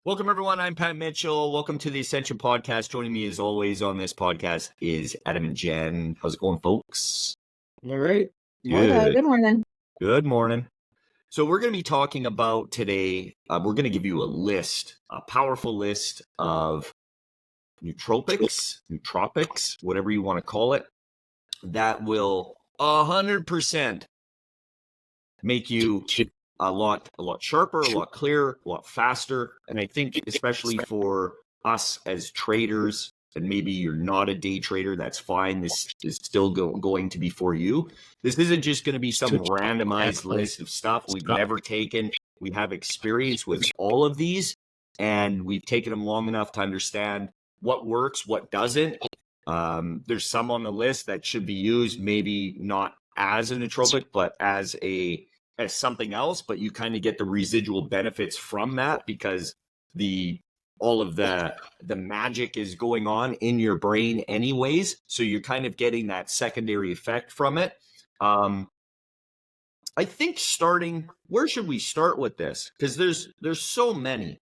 Welcome, everyone. I'm Pat Mitchell. Welcome to the Ascension Podcast. Joining me, as always, on this podcast is Adam and Jenn. How's it going, folks? All right. Good. Good morning. Good morning. So we're going to be talking about today, we're going to give you a powerful list of nootropics, whatever you want to call it, that will 100% make you a lot sharper, a lot clearer, a lot faster. And I think especially for us as traders, and maybe you're not a day trader, that's fine. This is still going to be for you. This isn't just going to be some randomized list of stuff we've never taken. We have experience with all of these, and we've taken them long enough to understand what works, what doesn't. There's some on the list that should be used, maybe not as a nootropic, but as something else, but you kind of get the residual benefits from that because all of the magic is going on in your brain anyways. So you're kind of getting that secondary effect from it. I think where should we start with this? Because there's so many.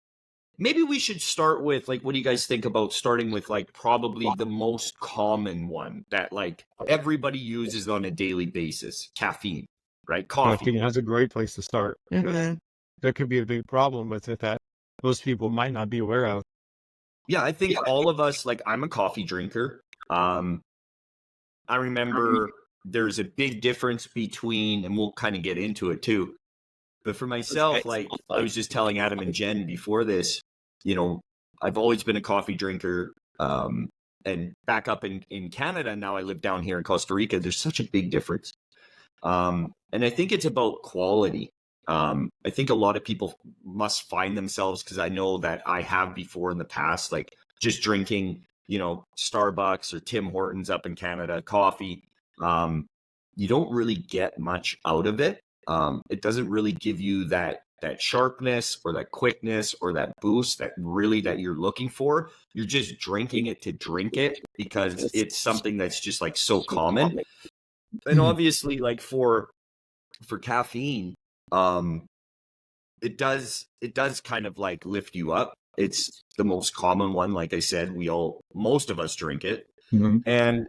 Maybe we should start with, like, what do you guys think about starting with, like, probably the most common one that, like, everybody uses on a daily basis? Caffeine. Right? Coffee. Caffeine is a great place to start. Mm-hmm. There could be a big problem with it that most people might not be aware of. Yeah, I think all of us, like, I'm a coffee drinker. I remember there's a big difference between, and we'll kind of get into it too, but for myself, like, I was just telling Adam and Jenn before this, I've always been a coffee drinker. And back up in Canada, now I live down here in Costa Rica, there's such a big difference. And I think it's about quality. I think a lot of people must find themselves, because I know that I have before in the past, like just drinking, Starbucks or Tim Hortons up in Canada, coffee. You don't really get much out of it. It doesn't really give you that sharpness or that quickness or that boost that you're looking for. You're just drinking it to drink it because it's something that's just like so common. And obviously, like for caffeine, it does kind of like lift you up. It's the most common one. Like I said, most of us drink it. Mm-hmm. And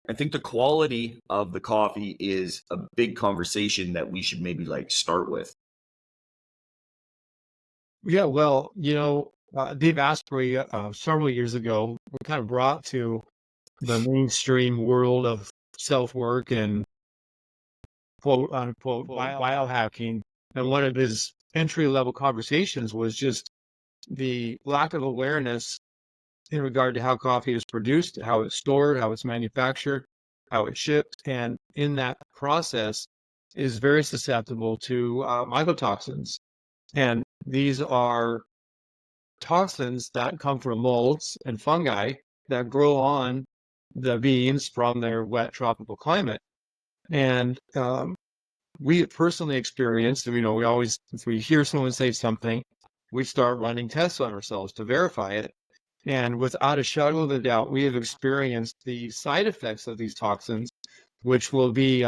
I think the quality of the coffee is a big conversation that we should maybe like start with. Yeah, well, Dave Asprey several years ago kind of brought to the mainstream world of self-work and quote unquote biohacking. And one of his entry-level conversations was just the lack of awareness in regard to how coffee is produced, how it's stored, how it's manufactured, how it's shipped, and in that process is very susceptible to mycotoxins. And these are toxins that come from molds and fungi that grow on the beans from their wet tropical climate. And we personally experienced, we always, if we hear someone say something, we start running tests on ourselves to verify it. And without a shadow of a doubt, we have experienced the side effects of these toxins, which will be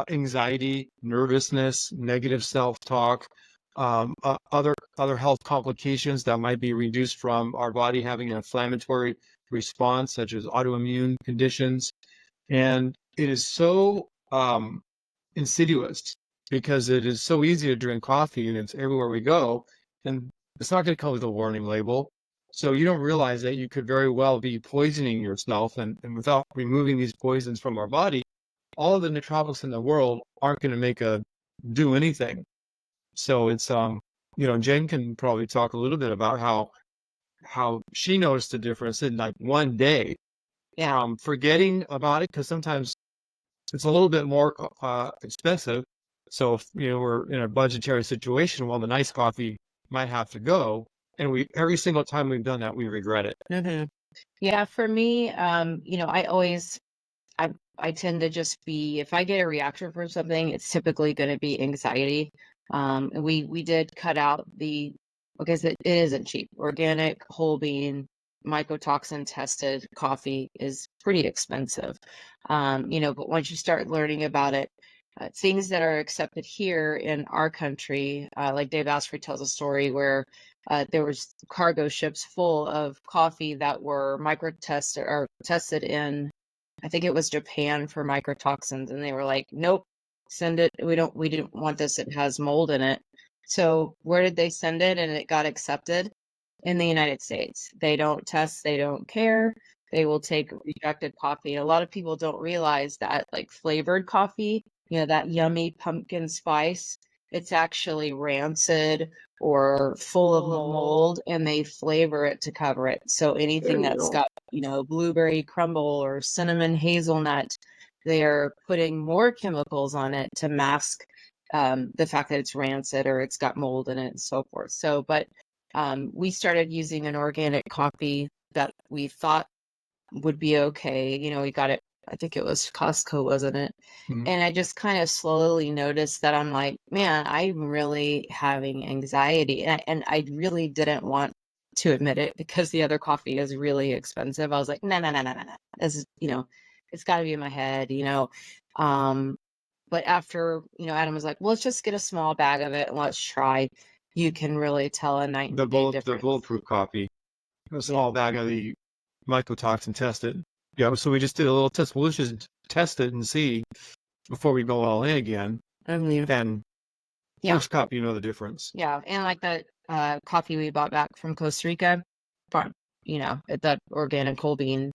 anxiety, nervousness, negative self-talk, other health complications that might be reduced from our body having an inflammatory response, such as autoimmune conditions. And it is so insidious because it is so easy to drink coffee and it's everywhere we go. And it's not going to come with a warning label. So you don't realize that you could very well be poisoning yourself. And without removing these poisons from our body, all of the nootropics in the world aren't going to do anything. So it's, Jen can probably talk a little bit about how she noticed the difference in like one day. Yeah. Forgetting about it, because sometimes it's a little bit more expensive. So if, we're in a budgetary situation, well, the nice coffee might have to go. And every single time we've done that, we regret it. Mm-hmm. Yeah, for me, I tend to just be, if I get a reaction from something, it's typically going to be anxiety. And we did cut out because it isn't cheap. Organic, whole bean, mycotoxin tested coffee is pretty expensive. But once you start learning about it, things that are accepted here in our country, like Dave Asprey tells a story where there was cargo ships full of coffee that were tested or tested in, I think it was Japan, for mycotoxins, and they were like, nope, send it. We didn't want this. It has mold in it. So where did they send it? And it got accepted in the United States. They don't test, they don't care. They will take rejected coffee. A lot of people don't realize that, like, flavored coffee, that yummy pumpkin spice, it's actually rancid or full of mold, and they flavor it to cover it. So anything that's got, blueberry crumble or cinnamon hazelnut, they're putting more chemicals on it to mask the fact that it's rancid or it's got mold in it and so forth. So, but we started using an organic coffee that we thought would be okay. We got it, I think it was Costco, wasn't it? Mhm. And I just kind of slowly noticed that I'm like, man, I'm really having anxiety. And I really didn't want to admit it because the other coffee is really expensive. I was like, no. This is, it's got to be in my head, But after, Adam was like, well, let's just get a small bag of it and let's try. You can really tell a night and day The difference. bulletproof coffee. It was an all bag of the mycotoxin tested. Yeah, so we just did a little test. Well, let's just test it and see before we go all in again. Then first cup, the difference. Yeah, and like that coffee we bought back from Costa Rica, farm, that organic whole bean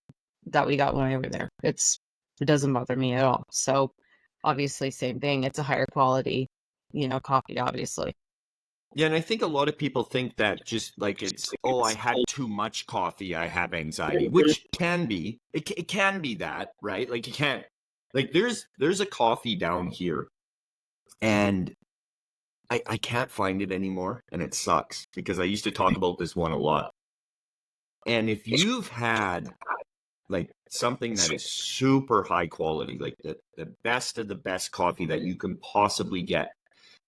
that we got when we were there. It doesn't bother me at all. So obviously, same thing. It's a higher quality, coffee, obviously. Yeah, and I think a lot of people think that just like it's, oh, I had too much coffee, I have anxiety, which can be, it can be that, right? Like you can't, like there's a coffee down here and I can't find it anymore, and it sucks because I used to talk about this one a lot. And if you've had like something that is super high quality, like the best of the best coffee that you can possibly get,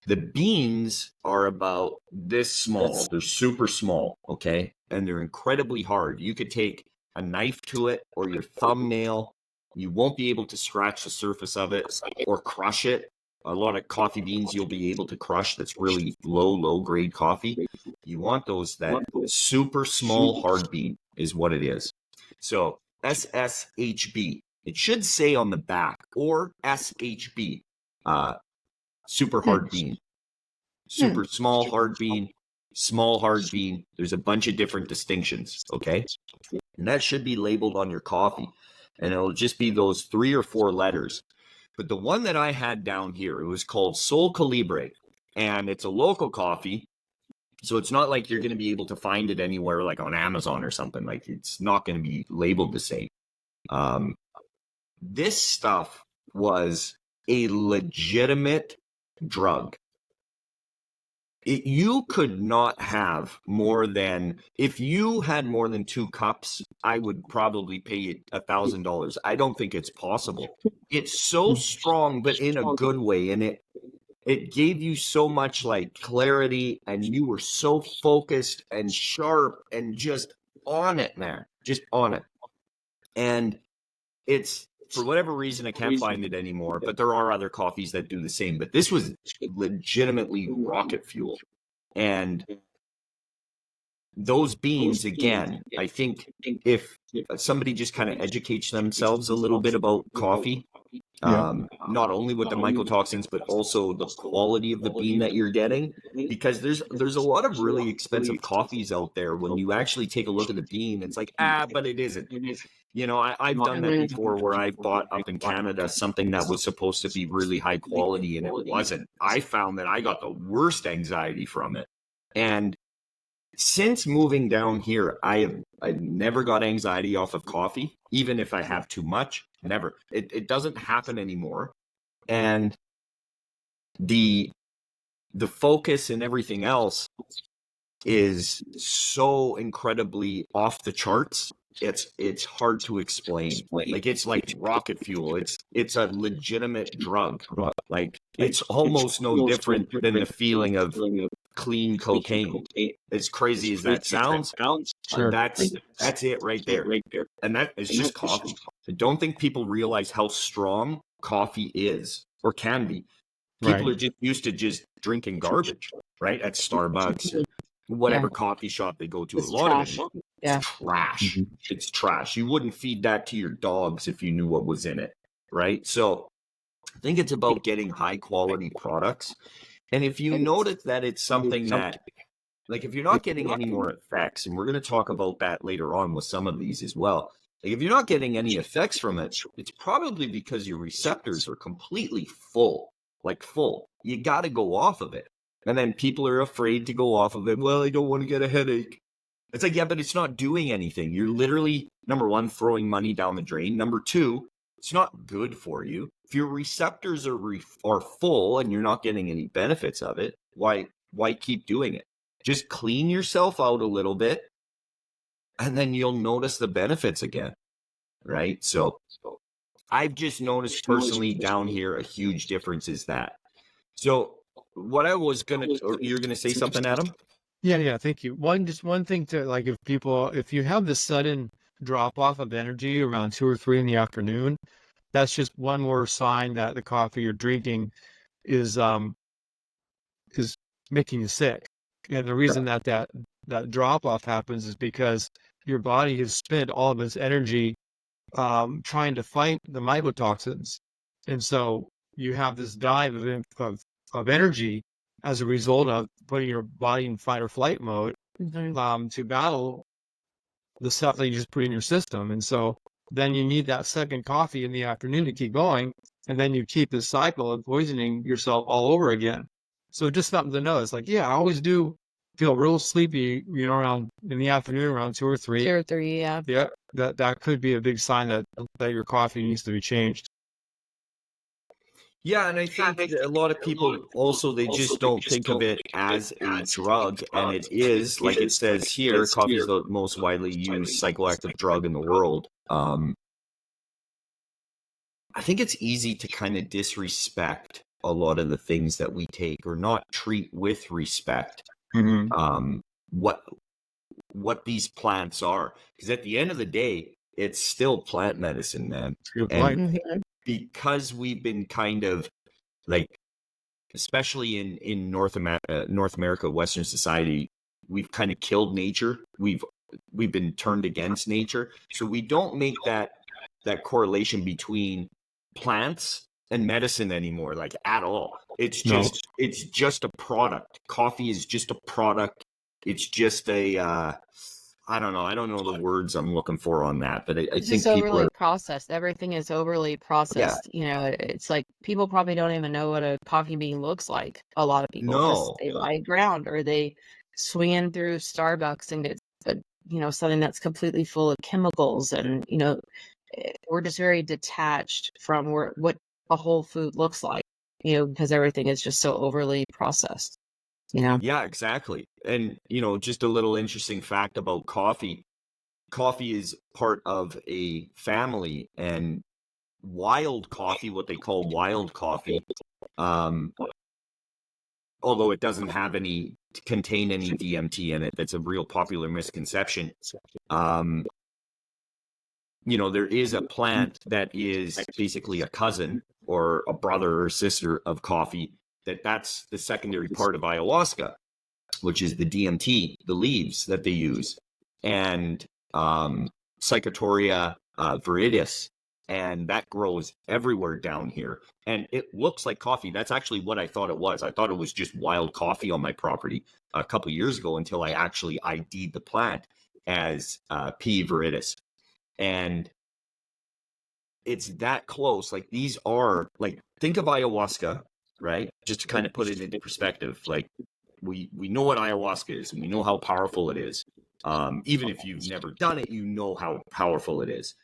the beans are about this small. They're super small, okay? And they're incredibly hard. You could take a knife to it or your thumbnail. You won't be able to scratch the surface of it or crush it. A lot of coffee beans you'll be able to crush that's really low grade coffee. You want those that super small hard bean is what it is. So SSHB. It should say on the back, or SHB. Super hard bean, super small hard bean, small hard bean. There's a bunch of different distinctions, okay? And that should be labeled on your coffee. And it'll just be those 3 or 4 letters. But the one that I had down here, it was called Sol Calibre. And it's a local coffee. So it's not like you're going to be able to find it anywhere like on Amazon or something. Like it's not going to be labeled the same. This stuff was a legitimate drug. You could not have more than, if you had more than 2 cups, I would probably pay you $1,000. I don't think it's possible. It's so strong, but in a good way. And it gave you so much like clarity, and you were so focused and sharp and just on it, man, just on it. And it's, for whatever reason, I can't find it anymore, but there are other coffees that do the same. But this was legitimately rocket fuel. And those beans, again, I think if somebody just kind of educates themselves a little bit about coffee, not only with the mycotoxins, but also the quality of the bean that you're getting, because there's a lot of really expensive coffees out there. When you actually take a look at the bean, it's like, but it isn't. I've done that before where I've bought up in Canada something that was supposed to be really high quality and it wasn't. I found that I got the worst anxiety from it. And since moving down here, I've never got anxiety off of coffee, even if I have too much. Never. It doesn't happen anymore. And the focus and everything else is so incredibly off the charts. It's hard to explain. Like it's like rocket fuel. It's a legitimate drug. Like it's almost no different than the feeling of clean cocaine. As crazy as that sounds, Sure. that's it right there. And that is just coffee. I don't think people realize how strong coffee is or can be. People are just used to just drinking garbage, right? At Starbucks, whatever coffee shop they go to. It's a lot trash. of it, Yeah. it's trash. Mhm. It's trash. You wouldn't feed that to your dogs if you knew what was in it, right? So I think it's about getting high quality products. And if you notice that it's something that, like, if you're not getting any more effects, and we're going to talk about that later on with some of these as well. Like, if you're not getting any effects from it, it's probably because your receptors are completely full, like full. You got to go off of it. And then people are afraid to go off of it. Well, I don't want to get a headache. It's like, yeah, but it's not doing anything. You're literally, number one, throwing money down the drain. Number two, it's not good for you. If your receptors are full and you're not getting any benefits of it, why keep doing it? Just clean yourself out a little bit, and then you'll notice the benefits again, right? So I've just noticed personally down here a huge difference is that. So what I was you're gonna say something, Adam? Yeah, thank you. One thing to, like, if you have this sudden drop off of energy around 2 or 3 in the afternoon, that's just one more sign that the coffee you're drinking is making you sick. And the reason that drop off happens is because your body has spent all of its energy trying to fight the mycotoxins, and so you have this dive of energy as a result of putting your body in fight or flight mode to battle the stuff that you just put in your system. And so then you need that second coffee in the afternoon to keep going, and then you keep this cycle of poisoning yourself all over again. So just something to know. It's like, yeah, I always do feel real sleepy, around in the afternoon around 2 or 3. 2 or 3, yeah. Yeah, that could be a big sign that your coffee needs to be changed. Yeah, and I think that a lot of people also, they just don't think of it as a drug, and it is, like it says here, coffee is the most widely used psychoactive drug in the world. I think it's easy to kind of disrespect a lot of the things that we take, or not treat with respect what these plants are, because at the end of the day, it's still plant medicine, man. And because we've been kind of, like, especially in North America, Western society, we've kind of killed nature. We've been turned against nature, so we don't make that correlation between plants and medicine anymore, like, at all. It's just a product. Coffee is just a product. It's just a I don't know the words I'm looking for on that, but I It's think just people overly are, processed. Everything is overly processed. It's like people probably don't even know what a coffee bean looks like. A lot of people, because they lie ground, or they swing in through Starbucks and get something that's completely full of chemicals, and we're just very detached from what a whole food looks like, because everything is just so overly processed. Yeah, exactly. And, just a little interesting fact about coffee. Coffee is part of a family, and wild coffee, what they call wild coffee, although it doesn't contain any DMT in it, that's a real popular misconception. There is a plant that is basically a cousin or a brother or sister of coffee, that's the secondary part of ayahuasca, which is the DMT, the leaves that they use, and Psychotoria viridis, and that grows everywhere down here. And it looks like coffee. That's actually what I thought it was. I thought it was just wild coffee on my property a couple of years ago, until I actually ID'd the plant as P. viridis. And it's that close. Like, these are, like, think of ayahuasca, right? Just to kind of put it into perspective. Like, we know what ayahuasca is, and we know how powerful it is. Even if you've never done it, you know how powerful it is.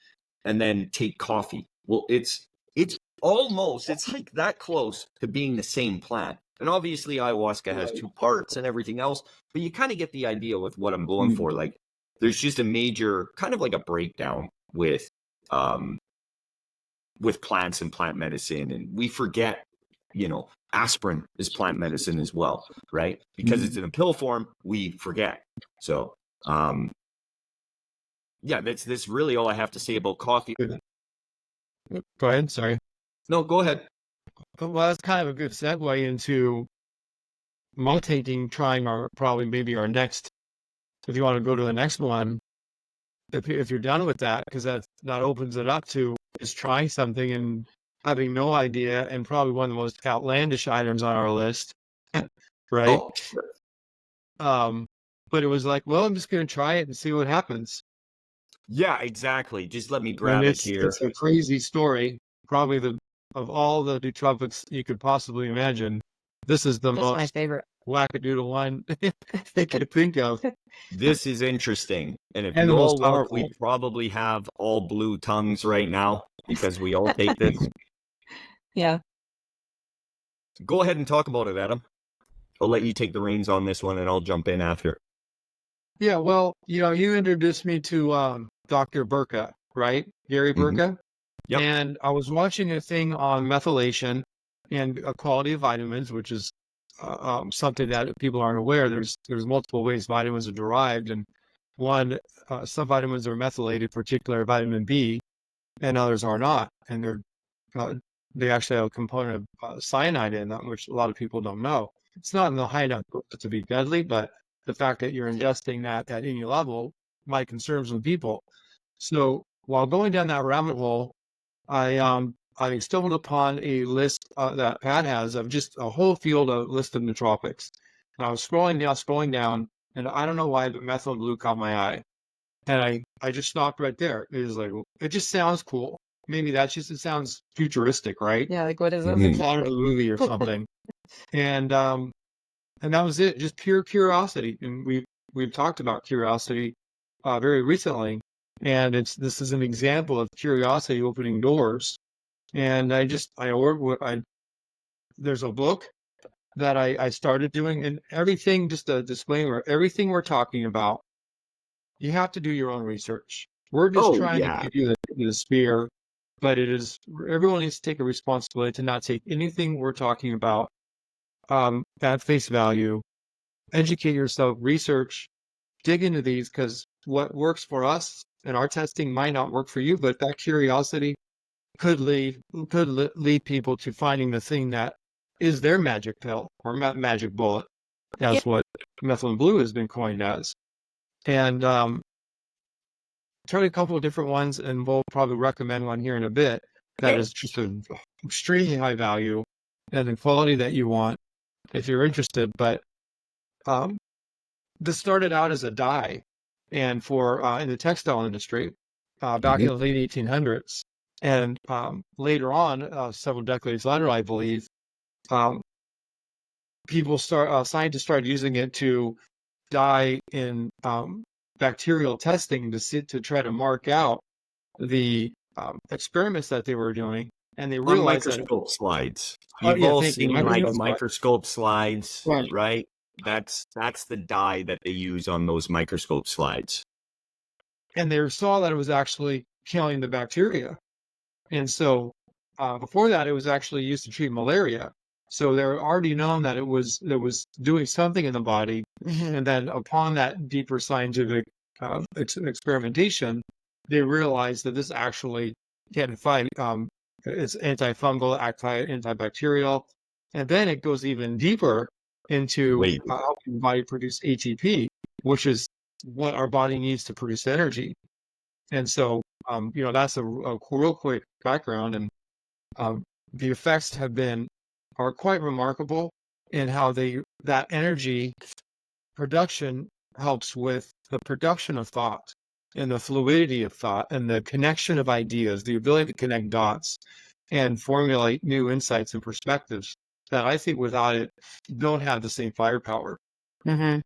And then take coffee. Well, it's like that close to being the same plant. And obviously ayahuasca has 2 parts and everything else, but you kind of get the idea with what I'm going for. Like, there's just a major kind of like a breakdown with plants and plant medicine, and we forget, aspirin is plant medicine as well, right? Because it's in a pill form, we forget. So, yeah, that's really all I have to say about coffee. Go ahead. Sorry. No, go ahead. Well, that's kind of a good segue into meditating, trying maybe our next, if you want to go to the next one, if you're done with that, because that opens it up to is trying something and having no idea, and probably one of the most outlandish items on our list, right? Oh, sure. But it was like, well, I'm just going to try it and see what happens. Yeah, exactly. Just let me And grab it here. it's a crazy story. Probably of all the nootropics you could possibly imagine, this is the That's my most favorite. wackadoodle one they could think of. This is interesting. And if And you the all most look, powerful. we probably have all blue tongues right now because we all take this. Yeah. Go ahead and talk about it, Adam. I'll let you take the reins on this one and I'll jump in after. Yeah, well, you introduced me to Dr. Burka, right? Gary Mhm. Burka. Yep. And I was watching a thing on methylation and quality of vitamins, which is something that people aren't aware. There's multiple ways vitamins are derived, and some vitamins are methylated, particularly vitamin B, and others are not. And they actually have a component of cyanide in them, which a lot of people don't know. It's not in the high enough to be deadly, but the fact that you're ingesting that at any level might concern some people. So while going down that rabbit hole, I stumbled upon a list that Pat has of just a whole field of list of nootropics. And I was scrolling down, and I don't know why, but Methylene Blue caught my eye. And I just stopped right there. It was like, it just sounds cool. Maybe it sounds futuristic, right? Yeah, like what is Mhm. this? Plot of a movie or something. And that was it, just pure curiosity. And we've talked about curiosity very recently. And this is an example of curiosity opening doors. And there's a book that I started doing, and everything, just a disclaimer, everything we're talking about, you have to do your own research. We're just Oh, trying yeah. to give you the sphere, but everyone needs to take a responsibility to not take anything we're talking about at face value. Educate yourself, research, dig into these, because what works for us and our testing might not work for you, but that curiosity could lead people to finding the thing that is their magic pill or magic bullet. That's what Methylene Blue has been coined as. And tried a couple of different ones, and we'll probably recommend one here in a bit that is just an extremely high value and the quality that you want if you're interested. But this started out as a dye, and for in the textile industry back in the late 1800s. And later on, several decades later, I believe, scientists started using it to dye in bacterial testing to try to mark out the experiments that they were doing, and they On realized that. microscope slides. Oh, You've yeah, all thank you. seen like Microscope slide. microscope slides, Right. right? That's the dye that they use on those microscope slides. And they saw that it was actually killing the bacteria. And so before that, it was actually used to treat malaria. So they're already known that it was doing something in the body. And then upon that deeper scientific experimentation, they realized that this actually can fight, it's antifungal, antibacterial. And then it goes even deeper into helping the body produce ATP, which is what our body needs to produce energy. And so, that's a real quick background, and the effects are quite remarkable in how that energy production helps with the production of thought and the fluidity of thought and the connection of ideas, the ability to connect dots and formulate new insights and perspectives that I think without it don't have the same firepower. Mm-hmm.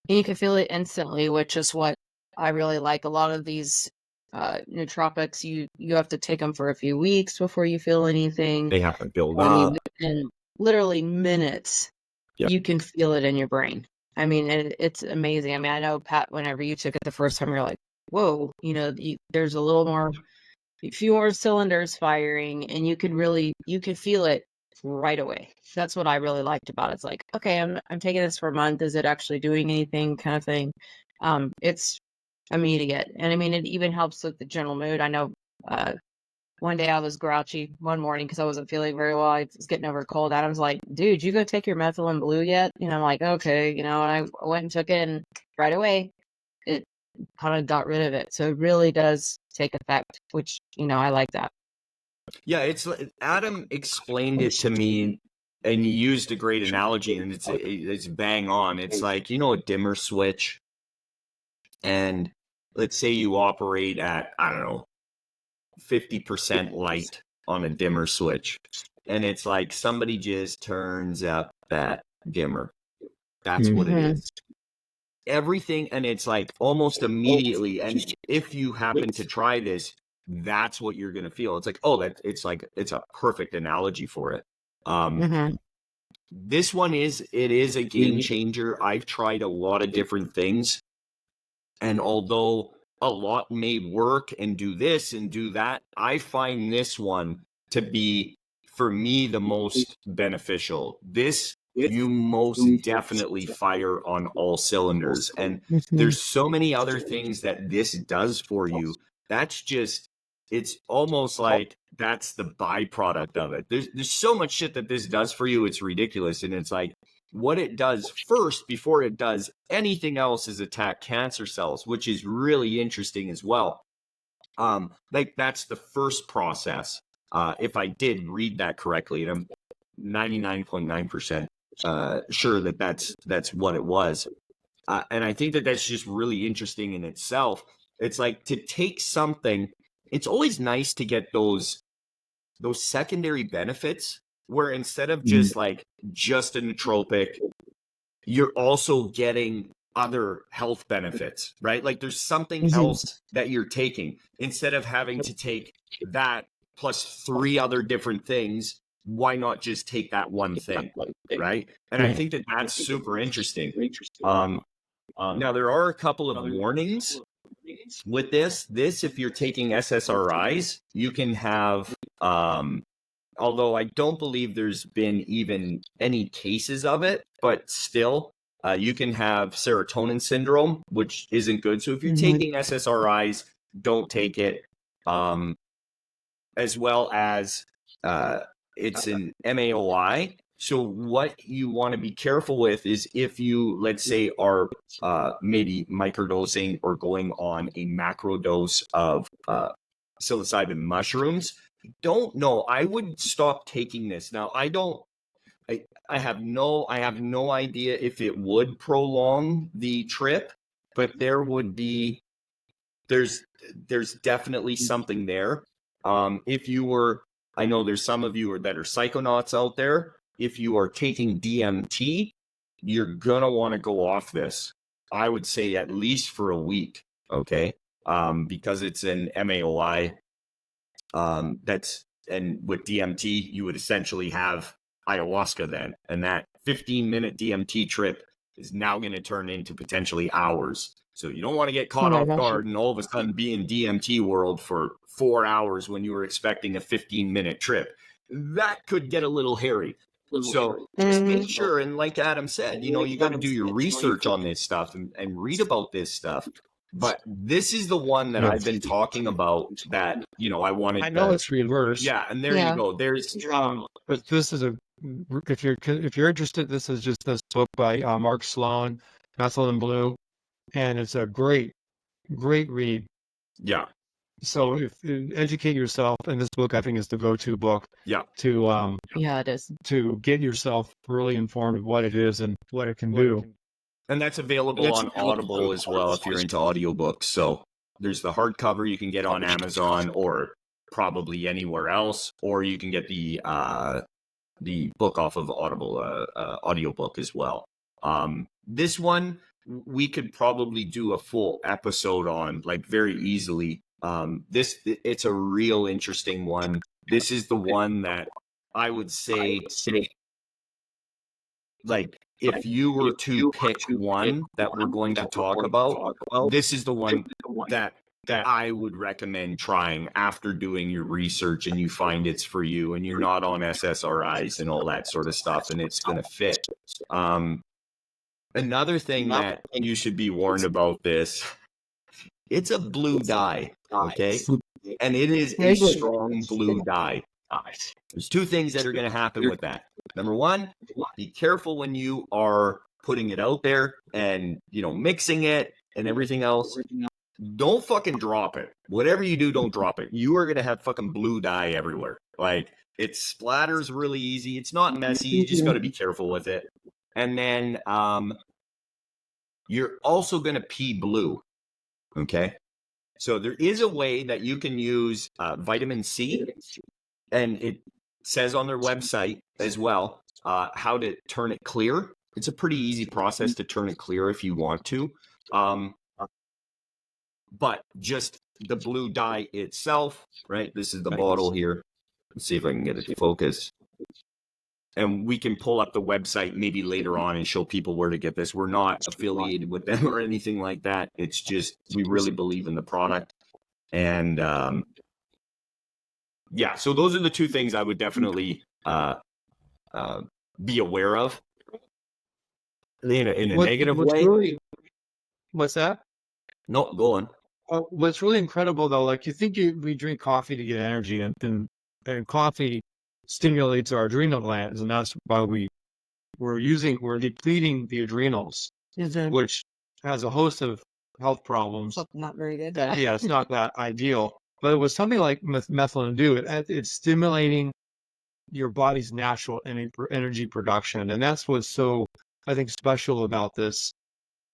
And you can feel it instantly, which is what I really like. A lot of these nootropics, you have to take them for a few weeks before you feel anything. They have to build up. In literally minutes, you can feel it in your brain. I mean, it's amazing. I mean, I know, Pat, whenever you took it the first time, you're like, whoa, there's a few more cylinders firing, and you can feel it right away. That's what I really liked about it. It's like, okay, I'm taking this for a month. Is it actually doing anything, kind of thing? It's immediate. And I mean, it even helps with the general mood. I know one day I was grouchy one morning because I wasn't feeling very well. I was getting over a cold. Adam's like, dude, you go take your Methylene Blue yet? And I'm like, okay, and I went and took it, and right away it kind of got rid of it. So it really does take effect, which, I like that. Yeah, it's Adam explained it to me, and he used a great analogy, and it's bang on. It's like, a dimmer switch, and let's say you operate at, I don't know, 50% light on a dimmer switch, and it's like somebody just turns up that dimmer. That's what it is. Everything, and it's like almost immediately, and if you happen to try this, that's what you're going to feel. It's like, it's a perfect analogy for it. This one is a game changer. I've tried a lot of different things, and although a lot may work and do this and do that, I find this one to be, for me, the most beneficial. This, you most definitely fire on all cylinders, and there's so many other things that this does for you. That's just, it's almost like that's the byproduct of it. There's so much shit that this does for you, it's ridiculous. And it's like, what it does first, before it does anything else, is attack cancer cells, which is really interesting as well. Like, that's the first process, if I did read that correctly, and I'm 99.9% sure that that's what it was. And I think that that's just really interesting in itself. It's like, to take something, it's always nice to get those secondary benefits, where instead of just just a nootropic, you're also getting other health benefits, right? Like, there's something else that you're taking, instead of having to take that plus 3 other different things. Why not just take that one thing, right? And I think that that's super interesting. Now, there are a couple of warnings with this. If you're taking SSRIs, you can have, although I don't believe there's been even any cases of it, but still, you can have serotonin syndrome, which isn't good. So if you're taking SSRIs, don't take it. As well as, it's an MAOI. So what you want to be careful with is, if you, let's say, are maybe microdosing or going on a macro dose of psilocybin mushrooms, don't know. I would stop taking this. Now, I have no idea if it would prolong the trip, but there's definitely something there. If you were, I know there's some of you that are psychonauts out there. If you are taking DMT, you're going to want to go off this. I would say at least for a week, okay? Because it's an MAOI. And with DMT, you would essentially have ayahuasca then. And that 15-minute DMT trip is now going to turn into potentially hours. So you don't want to get caught off guard and all of a sudden be in DMT world for 4 hours when you were expecting a 15-minute trip. That could get a little hairy. So just make sure, and like Adam said, you got to do your research on this stuff and read about this stuff. But this is the one that I've been talking about that, I wanted. I know it's reversed. Yeah, and there you go. There's but this is if you're interested, this is just this book by Mark Sloan, Methylene Blue, and it's a great read. Yeah. So if educate yourself, and this book, I think, is the go-to book. Yeah. To it is, to get yourself really informed of what it is and what it can do. And that's available on Audible as well if you're into audiobooks. So there's the hardcover you can get on Amazon or probably anywhere else, or you can get the book off of Audible audiobook as well. This one we could probably do a full episode on, like, very easily. It's a real interesting one. This is the one that I would say, like, if you were to pick one that we're going to talk about, this is the one that I would recommend trying after doing your research and you find it's for you and you're not on SSRIs and all that sort of stuff, and it's going to fit. Another thing that you should be warned about this, it's a blue dye, okay? and it is a strong blue dye. There's two things that are going to happen with that. Number one, be careful when you are putting it out there and, mixing it and everything else. Don't fucking drop it. Whatever you do, don't drop it. You are going to have fucking blue dye everywhere. Like, it splatters really easy. It's not messy. You just got to be careful with it. And then you're also going to pee blue. Okay? So there is a way that you can use vitamin C, and it says on their website as well how to turn it clear. It's a pretty easy process to turn it clear if you want to. But just the blue dye itself, right? This is the bottle here. Let's see if I can get it to focus. And we can pull up the website maybe later on and show people where to get this. We're not affiliated with them or anything like that. It's just we really believe in the product. And yeah, so those are the two things I would definitely be aware of. In a negative way. What's that? No, go on. What's really incredible though, like we drink coffee to get energy, and coffee stimulates our adrenal glands, and that's why we're depleting the adrenals, which has a host of health problems. Not very good. Yeah, it's not that ideal. But it was something like methylene blue. It's stimulating your body's natural energy production, and that's what's so, I think, special about this.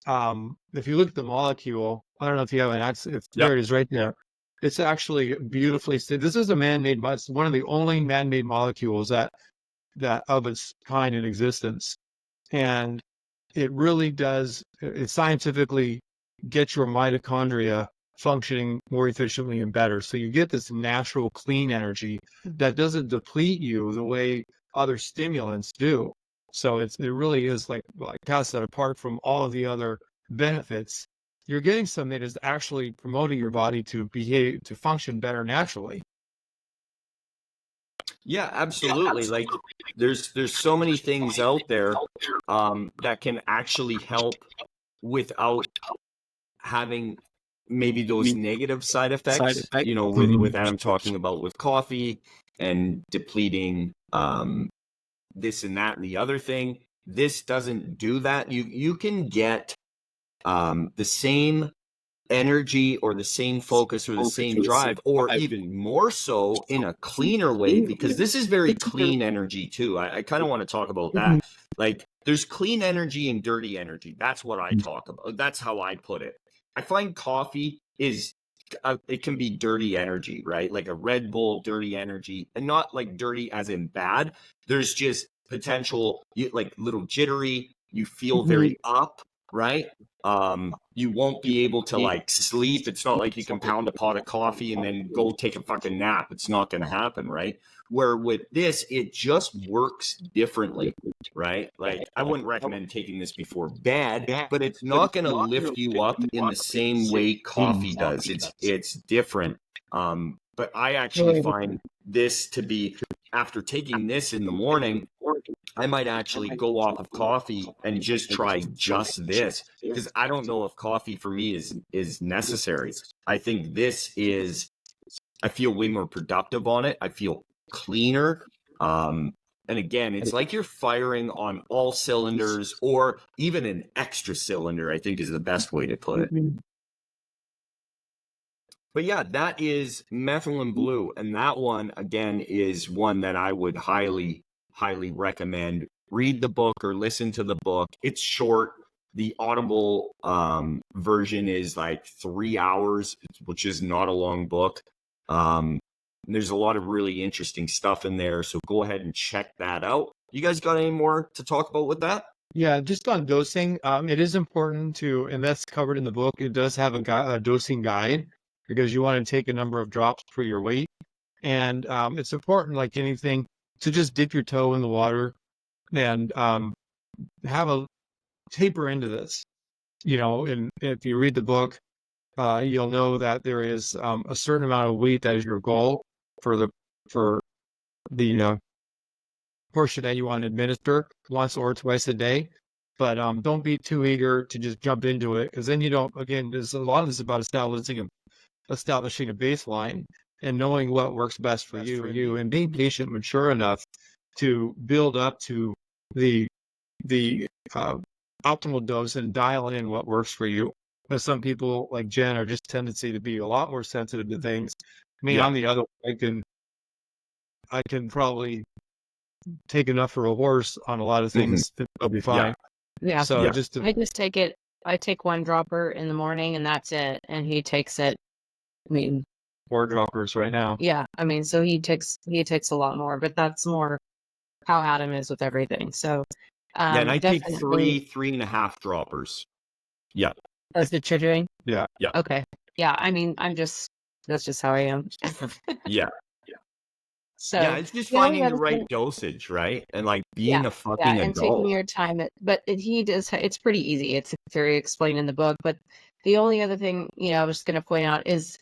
If you look at the molecule, I don't know if you have an access. There it is, right there. It's actually beautifully. This is a man-made. It's one of the only man-made molecules that of its kind in existence, and it really does. It scientifically gets your mitochondria functioning more efficiently and better. So you get this natural, clean energy that doesn't deplete you the way other stimulants do. So it really is like Cal said, apart from all of the other benefits, you're getting something that is actually promoting your body to function better naturally. Yeah, absolutely. Like there's so many things out there that can actually help without having maybe those negative side effects. With Adam talking about with coffee and depleting this and that and the other thing. This doesn't do that. You can get the same energy or the same focus or the same drive, or even more so in a cleaner way, because this is very clean energy too. I kind of want to talk about that. Like there's clean energy and dirty energy. That's what I talk about. That's how I put it. I find coffee is it can be dirty energy, right? Like a Red Bull, dirty energy, and not like dirty as in bad. There's just potential, like little jittery. You feel very up, right? You won't be able to like sleep. It's not like you can pound a pot of coffee and then go take a fucking nap. It's not going to happen, right? Where with this, it just works differently, right? Like I wouldn't recommend taking this before bed, but it's not going to lift you up in the same way coffee does. It's different. But I actually find this to be, after taking this in the morning, I might actually go off of coffee and just try just this, because I don't know if coffee for me is necessary. I think this is, I feel way more productive on it. I feel cleaner. And again, it's like you're firing on all cylinders, or even an extra cylinder, I think is the best way to put it. But yeah, that is Methylene Blue. And that one, again, is one that I would highly recommend. Read the book or listen to the book. It's short. The Audible version is like 3 hours, which is not a long book. There's a lot of really interesting stuff in there. So go ahead and check that out. You guys got any more to talk about with that? Yeah, just on dosing, it is important to, and that's covered in the book. It does have a dosing guide, because you want to take a number of drops for your weight. And it's important, like anything, to just dip your toe in the water and have a taper into this. And if you read the book, you'll know that there is a certain amount of weight that is your goal for the portion that you want to administer once or twice a day. But don't be too eager to just jump into it, because then you don't. Again, there's a lot of this about establishing establishing a baseline and knowing what works best for you and being patient, mature enough to build up to the optimal dose and dial in what works for you. But some people like Jen are just tendency to be a lot more sensitive to things. I mean, I'm the other one. I can probably take enough for a horse on a lot of things. I'll be fine. Yeah. So I just take it. I take 1 dropper in the morning and that's it. And he takes it. I mean, 4 droppers right now. Yeah. I mean, so he takes a lot more, but that's more how Adam is with everything. So, and I take 3.5 droppers. Yeah. That's what you're doing? Yeah. Yeah. Okay. Yeah. I mean, that's just how I am. Yeah. So yeah, it's just finding the right dosage, right? And like being a fucking adult. And taking your time. But he does. It's pretty easy. It's very explained in the book. But the only other thing, I was going to point out is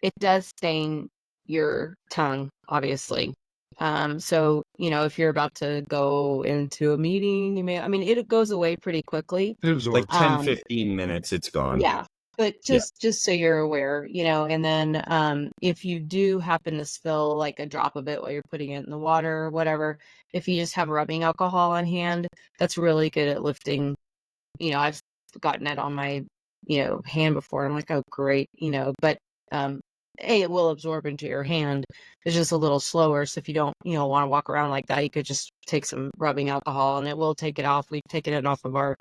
it does stain your tongue, obviously. So if you're about to go into a meeting, it goes away pretty quickly. It was like 10-15 minutes, it's gone. Yeah. But just so you're aware, and then if you do happen to spill like a drop of it while you're putting it in the water or whatever, if you just have rubbing alcohol on hand, that's really good at lifting. I've gotten it on my, hand before. I'm like, oh, great, but it will absorb into your hand. It's just a little slower. So if you don't, want to walk around like that, you could just take some rubbing alcohol and it will take it off. We've taken it off of our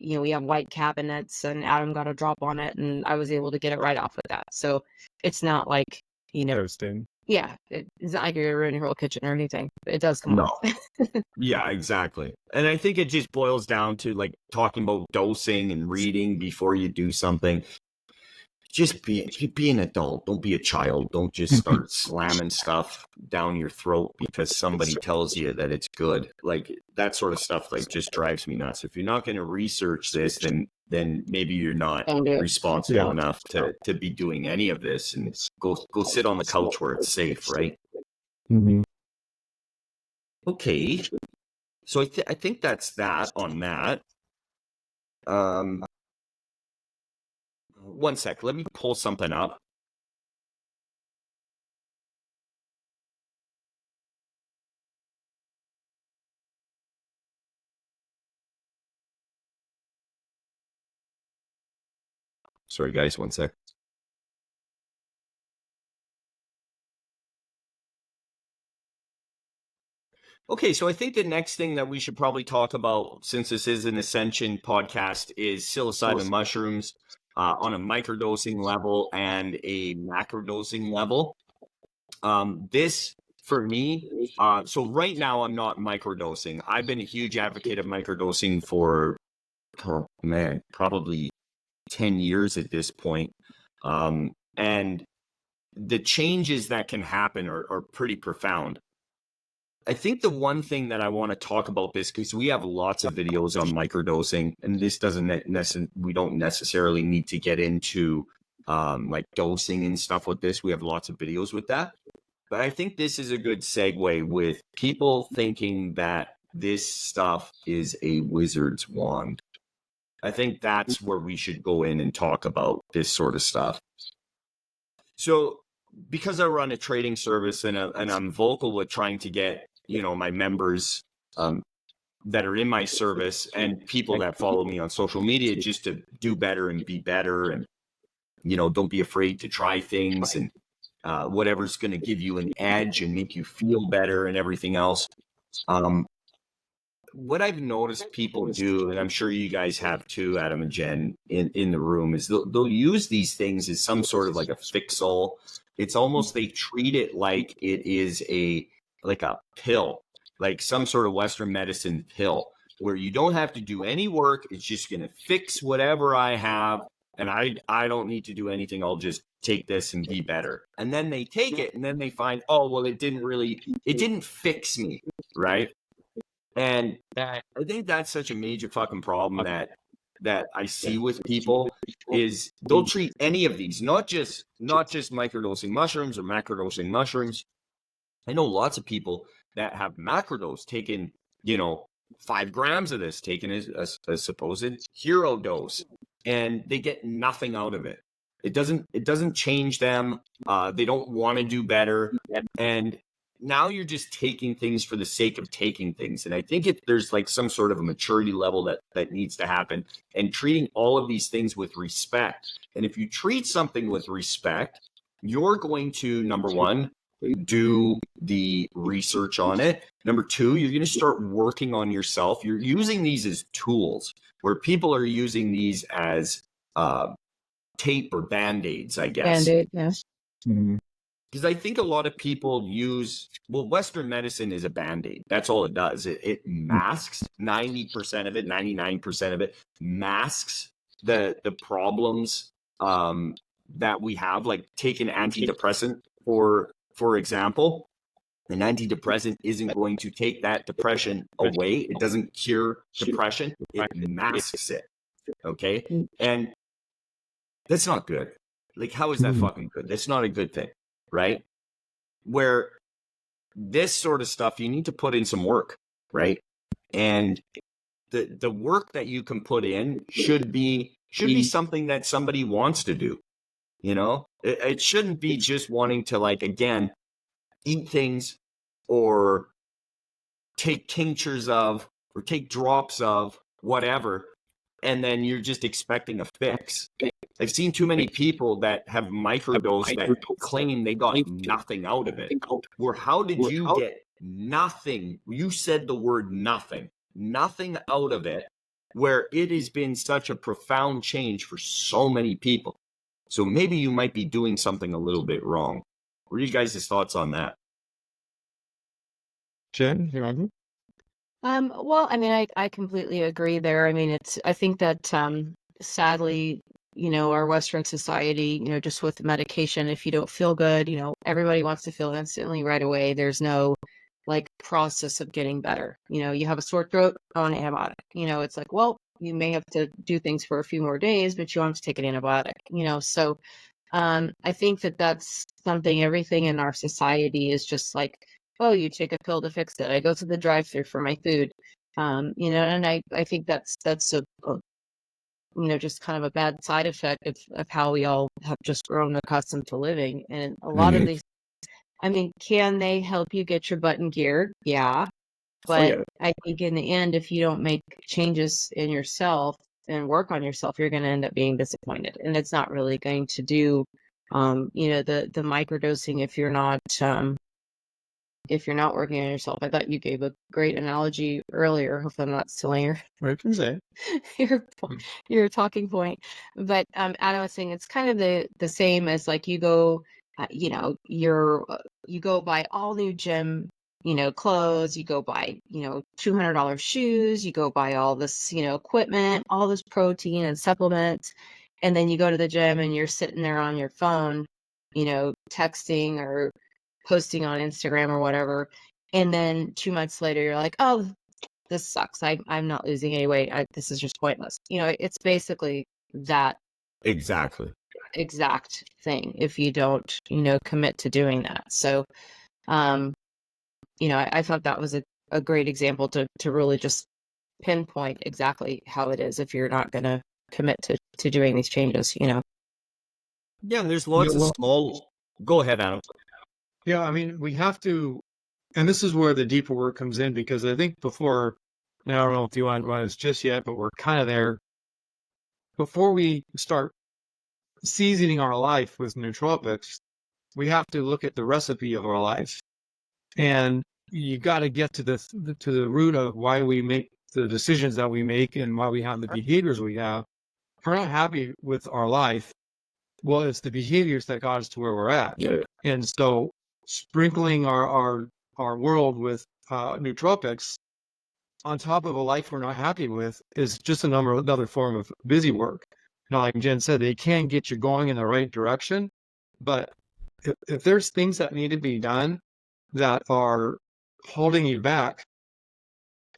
we have white cabinets and Adam got a drop on it and I was able to get it right off with that. So it's not like, toasting. Yeah, it's not like you're ruining your whole kitchen or anything. It does come off. Yeah, exactly. And I think it just boils down to like talking about dosing and reading before you do something. Just be an adult. Don't be a child. Don't just start slamming stuff down your throat because somebody tells you that it's good. Like that sort of stuff like just drives me nuts. If you're not going to research this, then maybe you're not responsible enough to be doing any of this, and go sit on the couch where it's safe, right? Mm-hmm. Okay. So I think that's that on that. One sec, let me pull something up. Sorry, guys, one sec. Okay, so I think the next thing that we should probably talk about, since this is an Ascension podcast, is psilocybin mushrooms on a microdosing level and a macrodosing level. This, for me, so right now I'm not microdosing. I've been a huge advocate of microdosing for, probably 10 years at this point. And the changes that can happen are pretty profound. I think the one thing that I want to talk about this, because we have lots of videos on microdosing, and this we don't necessarily need to get into like dosing and stuff with this. We have lots of videos with that. But I think this is a good segue with people thinking that this stuff is a wizard's wand. I think that's where we should go in and talk about this sort of stuff. So because I run a trading service and I'm vocal with trying to get my members that are in my service and people that follow me on social media just to do better and be better, and don't be afraid to try things, and whatever's going to give you an edge and make you feel better and everything else. What I've noticed people do, and I'm sure you guys have too, Adam and Jen, in the room, is they'll use these things as some sort of like a fix-all. It's almost, they treat it like it is like a pill, like some sort of Western medicine pill, where you don't have to do any work. It's just going to fix whatever I have, and I don't need to do anything. I'll just take this and be better. And then they take it, and then they find, oh, well, it didn't fix me, right? And I think that's such a major fucking problem that I see with people, is they'll treat any of these, not just microdosing mushrooms or macrodosing mushrooms. I know lots of people that have macrodose, taken 5 grams of this, taken as a supposed hero dose, and they get nothing out of it. It doesn't change them. They don't want to do better. And now you're just taking things for the sake of taking things. And I think there's like some sort of a maturity level that needs to happen, and treating all of these things with respect. And if you treat something with respect, you're going to, number one, do the research on it. Number two, you're going to start working on yourself. You're using these as tools, where people are using these as tape or band-aids, I guess. Band-aid, yes. Because I think a lot of people Western medicine is a band-aid. That's all it does. It masks 90% of it, 99% of it, masks the problems that we have. Like, take an antidepressant, for example. An antidepressant isn't going to take that depression away. It doesn't cure depression. It masks it. Okay? And that's not good. Like, how is that fucking good? That's not a good thing, right? Where this sort of stuff, you need to put in some work, right? And the work that you can put in should be something that somebody wants to do. You know, it shouldn't be just wanting to, like, again, eat things or take tinctures of, or take drops of whatever, and then you're just expecting a fix. I've seen too many people that have microdosed that claim they got nothing out of it. Where how did you get nothing? You said the word nothing out of it, where it has been such a profound change for so many people. So maybe you might be doing something a little bit wrong. What are you guys' thoughts on that? Jen, you want to? Well, I mean, I completely agree there. I mean, I think that, sadly, our Western society, just with medication, if you don't feel good, everybody wants to feel instantly right away. There's no like process of getting better. You have a sore throat, an antibiotic. It's like, well, you may have to do things for a few more days, but you want to take an antibiotic, so I think that that's something, everything in our society is just like, oh, you take a pill to fix it. I go to the drive-thru for my food, and I think that's just kind of a bad side effect of how we all have just grown accustomed to living. And a lot of these, I mean, can they help you get your butt in gear? Yeah. But I think in the end, if you don't make changes in yourself and work on yourself, you're going to end up being disappointed. And it's not really going to do, the microdosing if you're not working on yourself. I thought you gave a great analogy earlier. Hopefully I'm not stealing your talking point. But Adam was saying it's kind of the same as like you go, you go buy all new gym, clothes, you go buy, $200 shoes, you go buy all this, equipment, all this protein and supplements. And then you go to the gym and you're sitting there on your phone, texting or posting on Instagram or whatever. And then 2 months later, you're like, oh, this sucks. I'm not losing any weight. This is just pointless. It's basically that exact thing if you don't, commit to doing that. So, I thought that was a great example to really just pinpoint exactly how it is if you're not going to commit to doing these changes, Yeah, there's lots of small... Go ahead, Adam. Yeah, I mean, we have to, and this is where the deeper work comes in, because I think before, and I don't know if you want to run this just yet, but we're kind of there. Before we start seasoning our life with nootropics, we have to look at the recipe of our life. And you got to get to the root of why we make the decisions that we make and why we have the behaviors we have. If we're not happy with our life, well, it's the behaviors that got us to where we're at. Yeah. And so sprinkling our world with nootropics on top of a life we're not happy with is just another form of busy work. Like Jen said, they can get you going in the right direction, but if there's things that need to be done that are holding you back,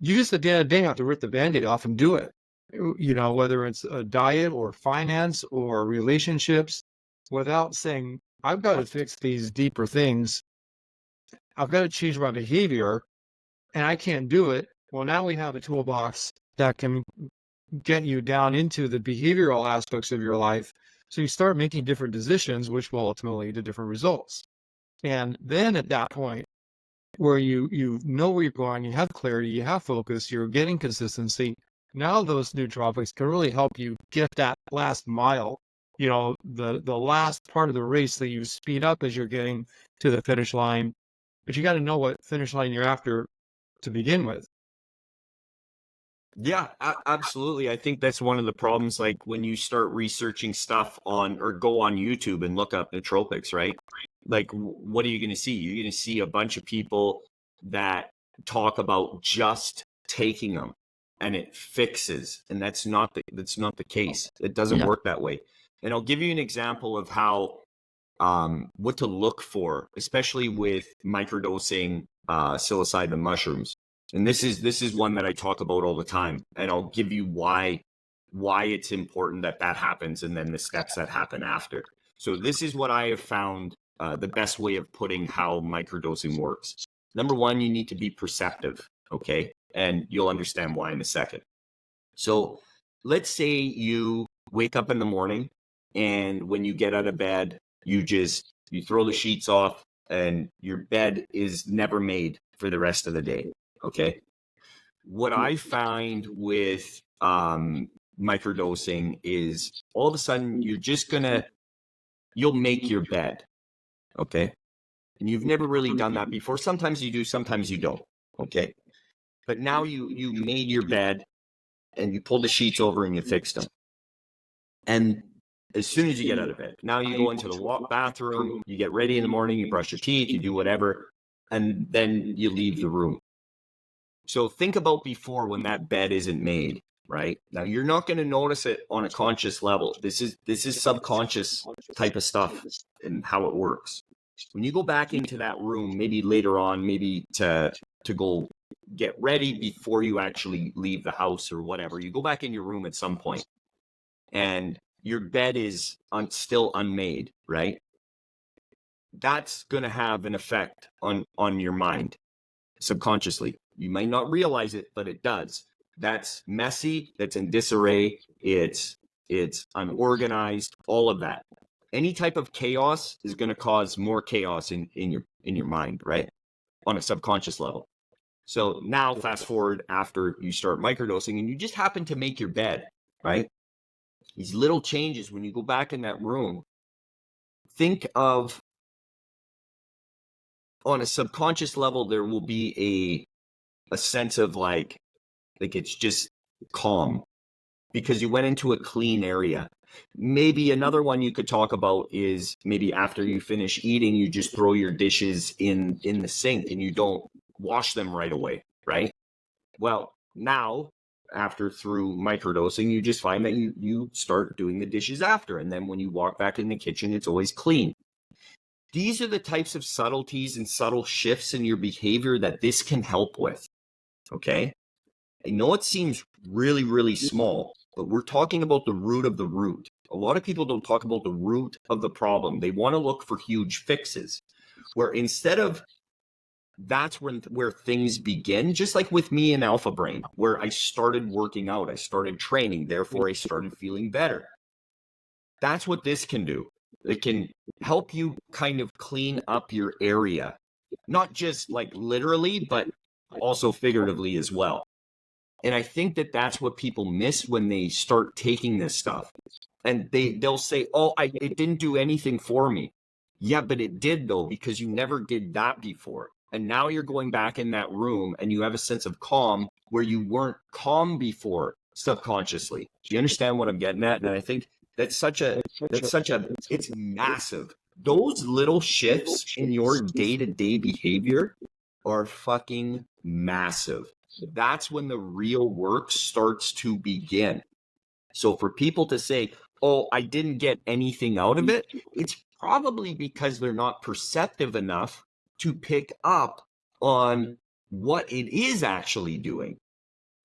you just at the end of the day have to rip the Band-Aid off and do it. Whether it's a diet or finance or relationships, without saying, I've got to fix these deeper things. I've got to change my behavior, and I can't do it. Well, now we have a toolbox that can get you down into the behavioral aspects of your life So you start making different decisions, which will ultimately lead to different results. And then at that point, where you know where you're going, you have clarity, you have focus, you're getting consistency. Now those nootropics can really help you get that last mile, the last part of the race that you speed up as you're getting to the finish line. But you got to know what finish line you're after to begin with. Yeah, absolutely. I think that's one of the problems. Like when you start researching stuff on or go on YouTube and look up nootropics, right? Like, what are you going to see? You're going to see a bunch of people that talk about just taking them and it fixes, and that's not the case. It doesn't work that way. And I'll give you an example of how what to look for, especially with microdosing psilocybin mushrooms. And this is one that I talk about all the time, and I'll give you why it's important that happens, and then the steps that happen after. So this is what I have found the best way of putting how microdosing works. Number one, you need to be perceptive, okay? And you'll understand why in a second. So let's say you wake up in the morning, and when you get out of bed, you throw the sheets off, and your bed is never made for the rest of the day. Okay. What I find with microdosing is all of a sudden you'll make your bed. Okay. And you've never really done that before. Sometimes you do, sometimes you don't. Okay. But now you made your bed and you pull the sheets over and you fixed them. And as soon as you get out of bed, now you go into the bathroom, you get ready in the morning, you brush your teeth, you do whatever, and then you leave the room. So think about before when that bed isn't made, right? Now you're not going to notice it on a conscious level. This is subconscious type of stuff and how it works. When you go back into that room, maybe later on, maybe to go get ready before you actually leave the house or whatever, you go back in your room at some point and your bed is still unmade, right? That's going to have an effect on your mind subconsciously. You might not realize it, but it does. That's messy. That's in disarray. It's unorganized. All of that. Any type of chaos is going to cause more chaos in your mind, right? On a subconscious level. So now fast forward after you start microdosing and you just happen to make your bed, right? These little changes when you go back in that room, think of on a subconscious level, there will be a sense of like it's just calm because you went into a clean area. Maybe another one you could talk about is maybe after you finish eating, you just throw your dishes in the sink and you don't wash them right away, right? Well, now through microdosing, you just find that you start doing the dishes after. And then when you walk back in the kitchen, it's always clean. These are the types of subtleties and subtle shifts in your behavior that this can help with. Okay. I know it seems really, really small, but we're talking about the root of the root. A lot of people don't talk about the root of the problem. They want to look for huge fixes, where instead of that's where things begin, just like with me and Alpha Brain, where I started working out, I started training, therefore I started feeling better. That's what this can do. It can help you kind of clean up your area, not just like literally, but also figuratively as well. And I think that that's what people miss when they start taking this stuff. And they'll say, oh, it didn't do anything for me. Yeah, but it did though, because you never did that before. And now you're going back in that room and you have a sense of calm where you weren't calm before subconsciously. Do you understand what I'm getting at? And I think it's massive. Those little shifts in your day-to-day behavior are fucking massive. That's when the real work starts to begin. So for people to say, oh, I didn't get anything out of it, it's probably because they're not perceptive enough to pick up on what it is actually doing.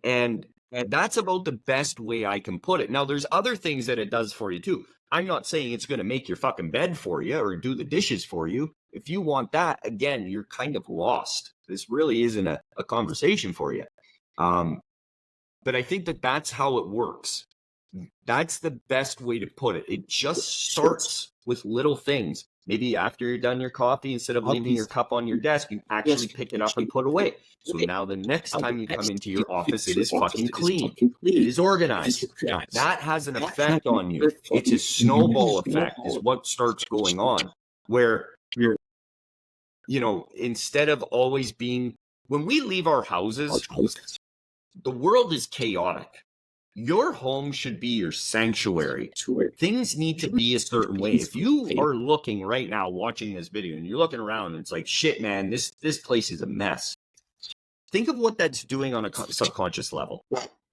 And that's about the best way I can put it. Now, there's other things that it does for you too. I'm not saying it's going to make your fucking bed for you or do the dishes for you. If you want that, again, you're kind of lost. This really isn't a conversation for you. But I think that that's how it works. That's the best way to put it. It just starts with little things. Maybe after you're done your coffee, instead of leaving your cup on your desk, you actually pick it up and put away. So now the next time you come into your office, it is fucking clean. It is organized. That has an effect on you. It's a snowball effect is what starts going on, where you're, instead of always being, when we leave our houses, the world is chaotic. Your home should be your sanctuary. Things need to be a certain way. If you are looking right now, watching this video, and you're looking around, and it's like, shit, man, this place is a mess. Think of what that's doing on a subconscious level.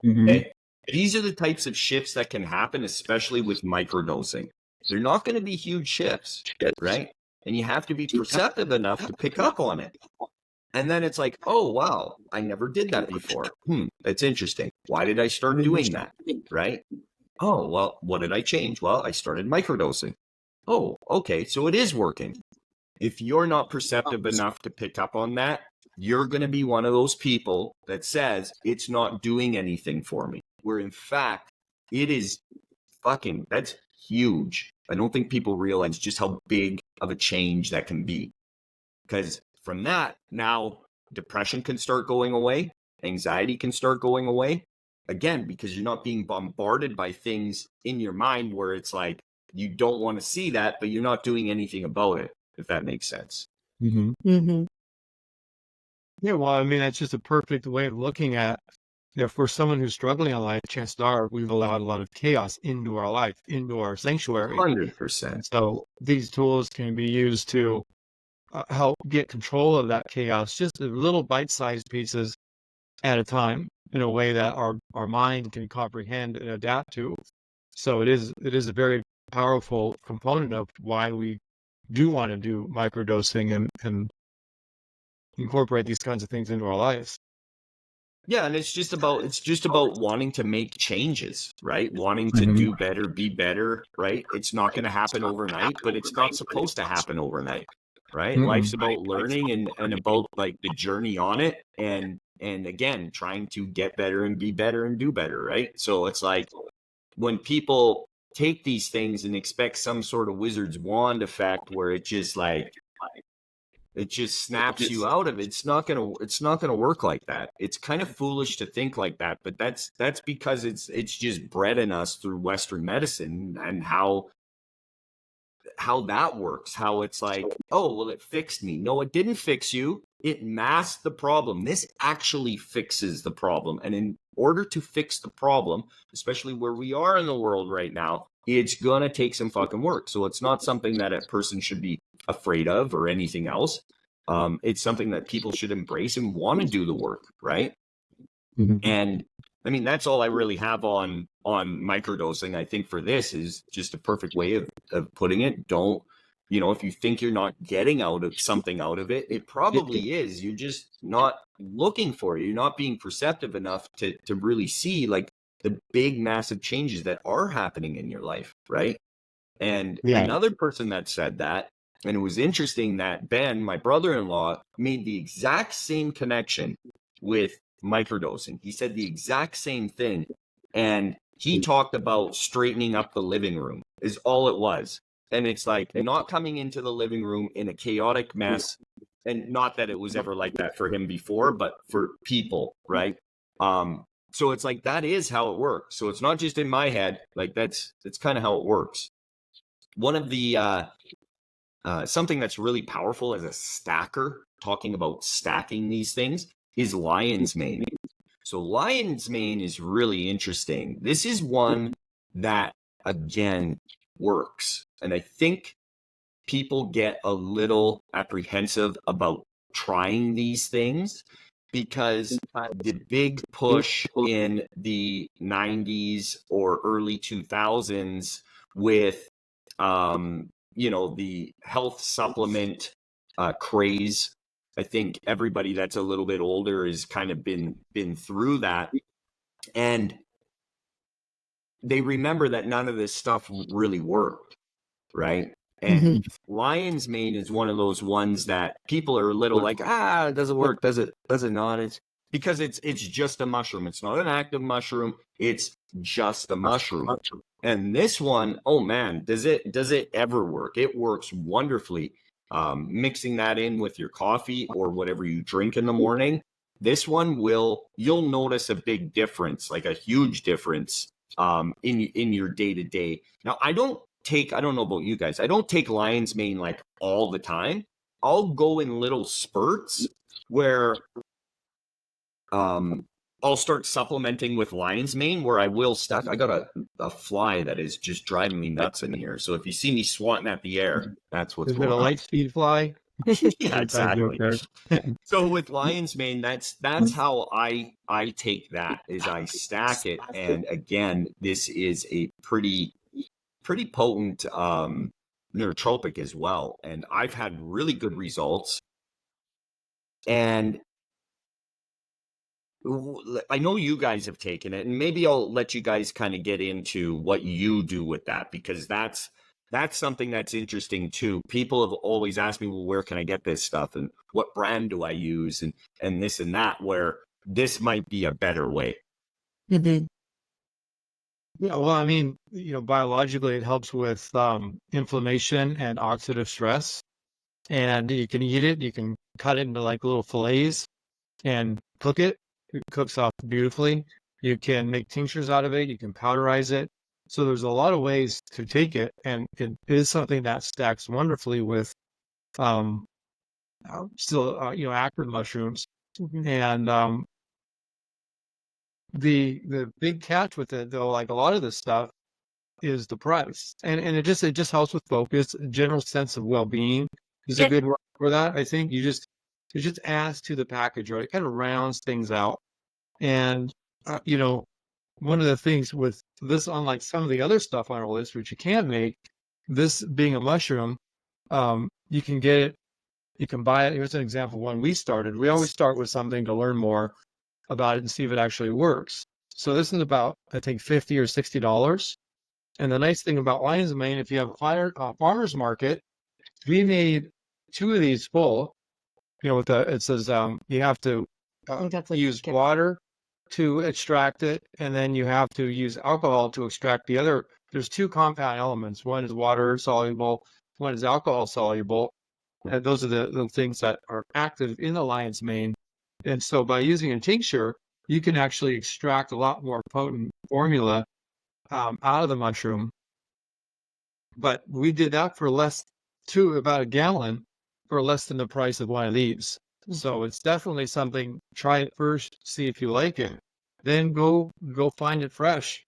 Okay? These are the types of shifts that can happen, especially with microdosing. They're not going to be huge shifts, right? And you have to be perceptive enough to pick up on it. And then it's like, oh, wow, I never did that before. That's interesting. Why did I start doing that? Right? Oh, well, what did I change? Well, I started microdosing. Oh, okay, so it is working. If you're not perceptive enough to pick up on that, you're going to be one of those people that says it's not doing anything for me. Where in fact, it is that's huge. I don't think people realize just how big of a change that can be. Because from that, now depression can start going away. Anxiety can start going away. Again, because you're not being bombarded by things in your mind where it's like, you don't want to see that, but you're not doing anything about it, if that makes sense. Yeah, well, I mean, that's just a perfect way of looking at, for someone who's struggling in life, chances are we've allowed a lot of chaos into our life, into our sanctuary. 100%. So these tools can be used to help get control of that chaos, just little bite-sized pieces at a time, in a way that our mind can comprehend and adapt to. So it is a very powerful component of why we do want to do microdosing and incorporate these kinds of things into our lives. Yeah, and it's just about wanting to make changes, right? Wanting to do better, be better, right? It's not going to happen overnight, but it's not supposed to happen overnight, right? Life's about learning and about like the journey on it, and again, trying to get better and be better and do better, right? So it's like when people take these things and expect some sort of wizard's wand effect where it just snaps you out of it. It's not gonna work like that. It's kind of foolish to think like that, but that's because it's just bred in us through Western medicine and how that works. How it's like, oh, well, it fixed me. No, it didn't fix you. It masked the problem. This actually fixes the problem. And in order to fix the problem, especially where we are in the world right now, it's gonna take some fucking work. So it's not something that a person should be afraid of or anything else. It's something that people should embrace and want to do the work, right? And I mean, that's all I really have on microdosing. I think for this is just a perfect way of putting it. Don't, if you think you're not getting something out of it, it probably is. You're just not looking for it. You're not being perceptive enough to really see like the big, massive changes that are happening in your life, right? And another person that said that, and it was interesting that Ben, my brother-in-law, made the exact same connection with microdosing. He said the exact same thing. And he talked about straightening up the living room is all it was. And it's like not coming into the living room in a chaotic mess. And not that it was ever like that for him before, but for people, right? So it's like, that is how it works. So it's not just in my head. Like that's kind of how it works. One of the, something that's really powerful as a stacker, talking about stacking these things, is lion's mane. So lion's mane is really interesting. This is one that, again, works. And I think people get a little apprehensive about trying these things because the big push in the 90s or early 2000s with the health supplement craze. I think everybody that's a little bit older has kind of been through that, and they remember that none of this stuff really worked, right? And lion's mane is one of those ones that people are a little like, it doesn't work, does it not? because it's just a mushroom. It's not an active mushroom. It's just a mushroom. And this one, oh man, does it ever work? It works wonderfully. Mixing that in with your coffee or whatever you drink in the morning, this one you'll notice a big difference, like a huge difference in your day-to-day. Now, I don't know about you guys, I don't take lion's mane like all the time. I'll go in little spurts where I'll start supplementing with lion's mane, where I will stuff. I got a fly that is just driving me nuts in here. So if you see me swatting at the air, that's what's Is going it a on. light speed fly? Yeah, exactly. So with lion's mane, that's how I take that, is I stack it. And again, this is a pretty potent nootropic as well. And I've had really good results. And I know you guys have taken it, and maybe I'll let you guys kind of get into what you do with that, because that's something that's interesting too. People have always asked me, well, where can I get this stuff, and what brand do I use, and this and that, where this might be a better way. Mm-hmm. Yeah, well, I mean, biologically, it helps with inflammation and oxidative stress. And you can eat it. You can cut it into like little fillets and cook it. It cooks off beautifully. You can make tinctures out of it. You can powderize it. So there's a lot of ways to take it, and it is something that stacks wonderfully with acrid mushrooms. Mhm. And the big catch with it, though, like a lot of this stuff, is the price, and it just helps with focus. A general sense of well-being is a good word for that. I think it just adds to the package, right? It kind of rounds things out. And one of the things with this, unlike some of the other stuff on our list, which you can make, this being a mushroom, you can get it, you can buy it. Here's an example. When we started, we always start with something to learn more about it and see if it actually works. So this is about, I think, $50 or $60. And the nice thing about lion's mane, if you have a farmer's market, we made 2 of these full. It says you have to use water to extract it, and then you have to use alcohol to extract the other. There's 2 compound elements. One is water soluble, one is alcohol soluble. And those are the things that are active in the lion's mane. And so by using a tincture, you can actually extract a lot more potent formula out of the mushroom. But we did that for about a gallon, for less than the price of one of these. So it's definitely something. Try it first, see if you like it, then go find it fresh.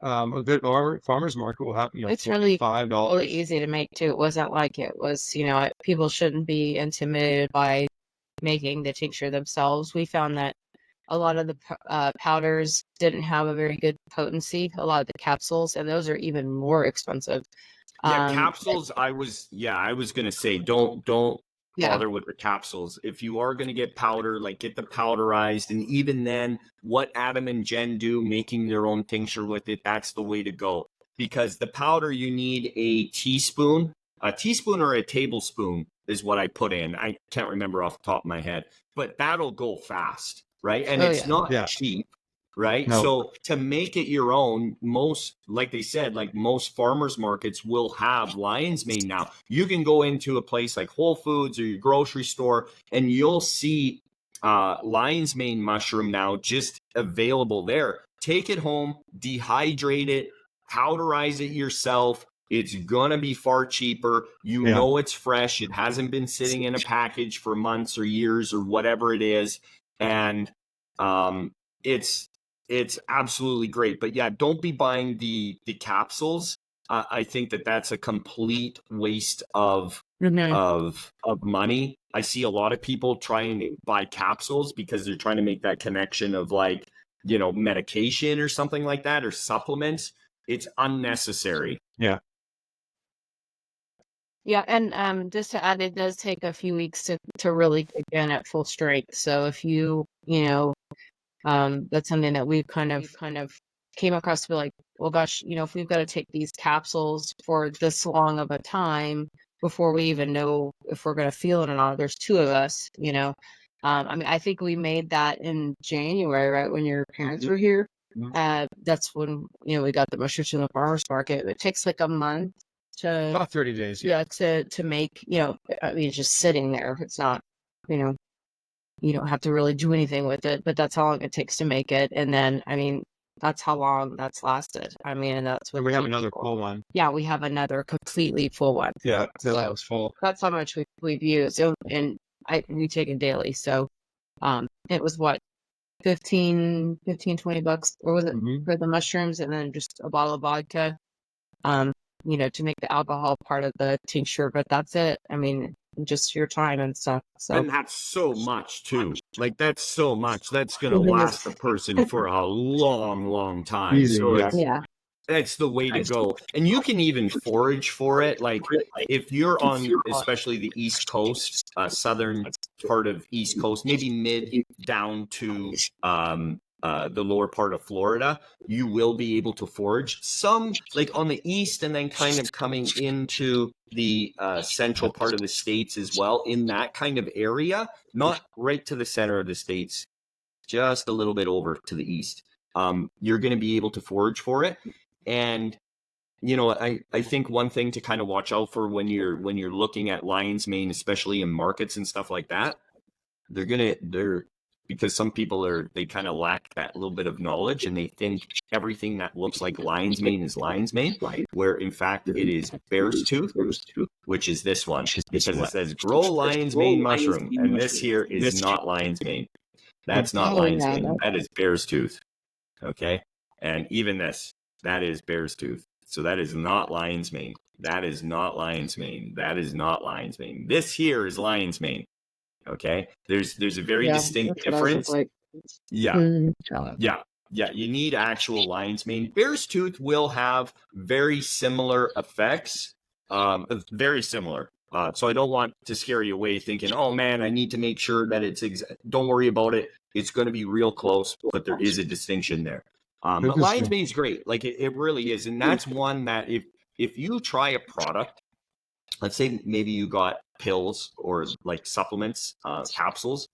A good farmer's market will have It's really $5. really easy to make too. It wasn't like it was, people shouldn't be intimidated by making the tincture themselves. We found that a lot of the powders didn't have a very good potency, a lot of the capsules, and those are even more expensive. Yeah, capsules. I was gonna say, don't bother with the capsules. If you are gonna get powder, like get the powderized, and even then, what Adam and Jen do, making their own tincture with it, that's the way to go. Because the powder, you need a teaspoon or a tablespoon is what I put in. I can't remember off the top of my head, but that'll go fast, right? And it's not cheap. Right. No. So to make it your own, like they said, like most farmers markets will have lion's mane now. You can go into a place like Whole Foods or your grocery store, and you'll see lion's mane mushroom now just available there. Take it home, dehydrate it, powderize it yourself. It's going to be far cheaper. You know it's fresh. It hasn't been sitting in a package for months or years or whatever it is. And it's absolutely great. But yeah, don't be buying the capsules. I think that's a complete waste of money. I see a lot of people trying to buy capsules because they're trying to make that connection of like, medication or something like that, or supplements. It's unnecessary. Yeah. Yeah, and just to add, it does take a few weeks to really kick in at full strength. So if that's something that we've kind of came across to be like, well, gosh, if we've got to take these capsules for this long of a time before we even know if we're going to feel it or not, there's 2 of us, I mean, I think we made that in January, right when your parents were here. That's when we got the mushrooms from the farmers market. It takes like a month to About 30 days. Yeah. to make. I mean, it's just sitting there. It's not, you don't have to really do anything with it, but that's how long it takes to make it. And then, I mean, that's how long that's lasted. I mean, that's And we have another full one. Yeah, we have another completely full one. Yeah, that was full. That's how much we've used, and we take it daily. So, it was what, 15, $20, or was it for the mushrooms, and then just a bottle of vodka, to make the alcohol part of the tincture. But that's it. I mean, just your time and stuff. So, and that's so much too. Like that's so much. That's gonna last the person for a long time. Easy, So yeah. that's the way to go. And you can even forage for it. Like if you're on, especially the East Coast, southern part of East Coast, maybe mid down to the lower part of Florida, you will be able to forage some, like on the east, and then kind of coming into the central part of the states as well, in that kind of area, not right to the center of the states, just a little bit over to the east. You're going to be able to forage for it. And I think one thing to kind of watch out for when you're looking at lion's mane, especially in markets and stuff like that, because some people they kind of lack that little bit of knowledge, and they think everything that looks like lion's mane is lion's mane, where in fact it is bear's tooth, which is this one, because it says grow lion's mane mushroom, and this here is not lion's mane. That's not lion's mane. That is bear's tooth. Okay, and even that is bear's tooth. So that is not lion's mane. That is not lion's mane. That is not lion's mane. This here is lion's mane. Okay, there's a very distinct difference. Like. Yeah. You need actual lion's mane. Bear's tooth will have very similar effects. Very similar. So I don't want to scare you away thinking, oh man, I need to make sure that it's don't worry about it. It's going to be real close, but there is a distinction there. But lion's mane is great. Like it really is. And that's one that if you try a product, let's say maybe you got pills or like supplements, capsules,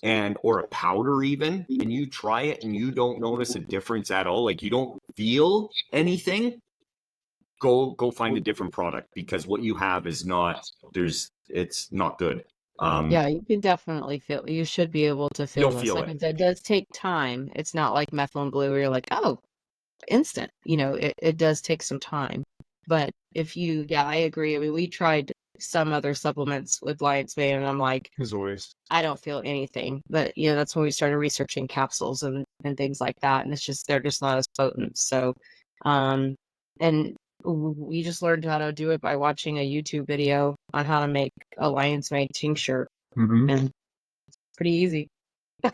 or a powder even, and you try it and you don't notice a difference at all, like you don't feel anything, go find a different product, because what you have is it's not good. Yeah, you can definitely feel. You should be able to feel. You'll feel like it. It does take time. It's not like Methylene Blue where you're like, oh, instant. It does take some time. But I agree. I mean, we tried some other supplements with lion's mane, and I'm like, as always, I don't feel anything. But that's when we started researching capsules and things like that, and they're just not as potent. So, and we just learned how to do it by watching a YouTube video on how to make a lion's mane tincture, and it's pretty easy.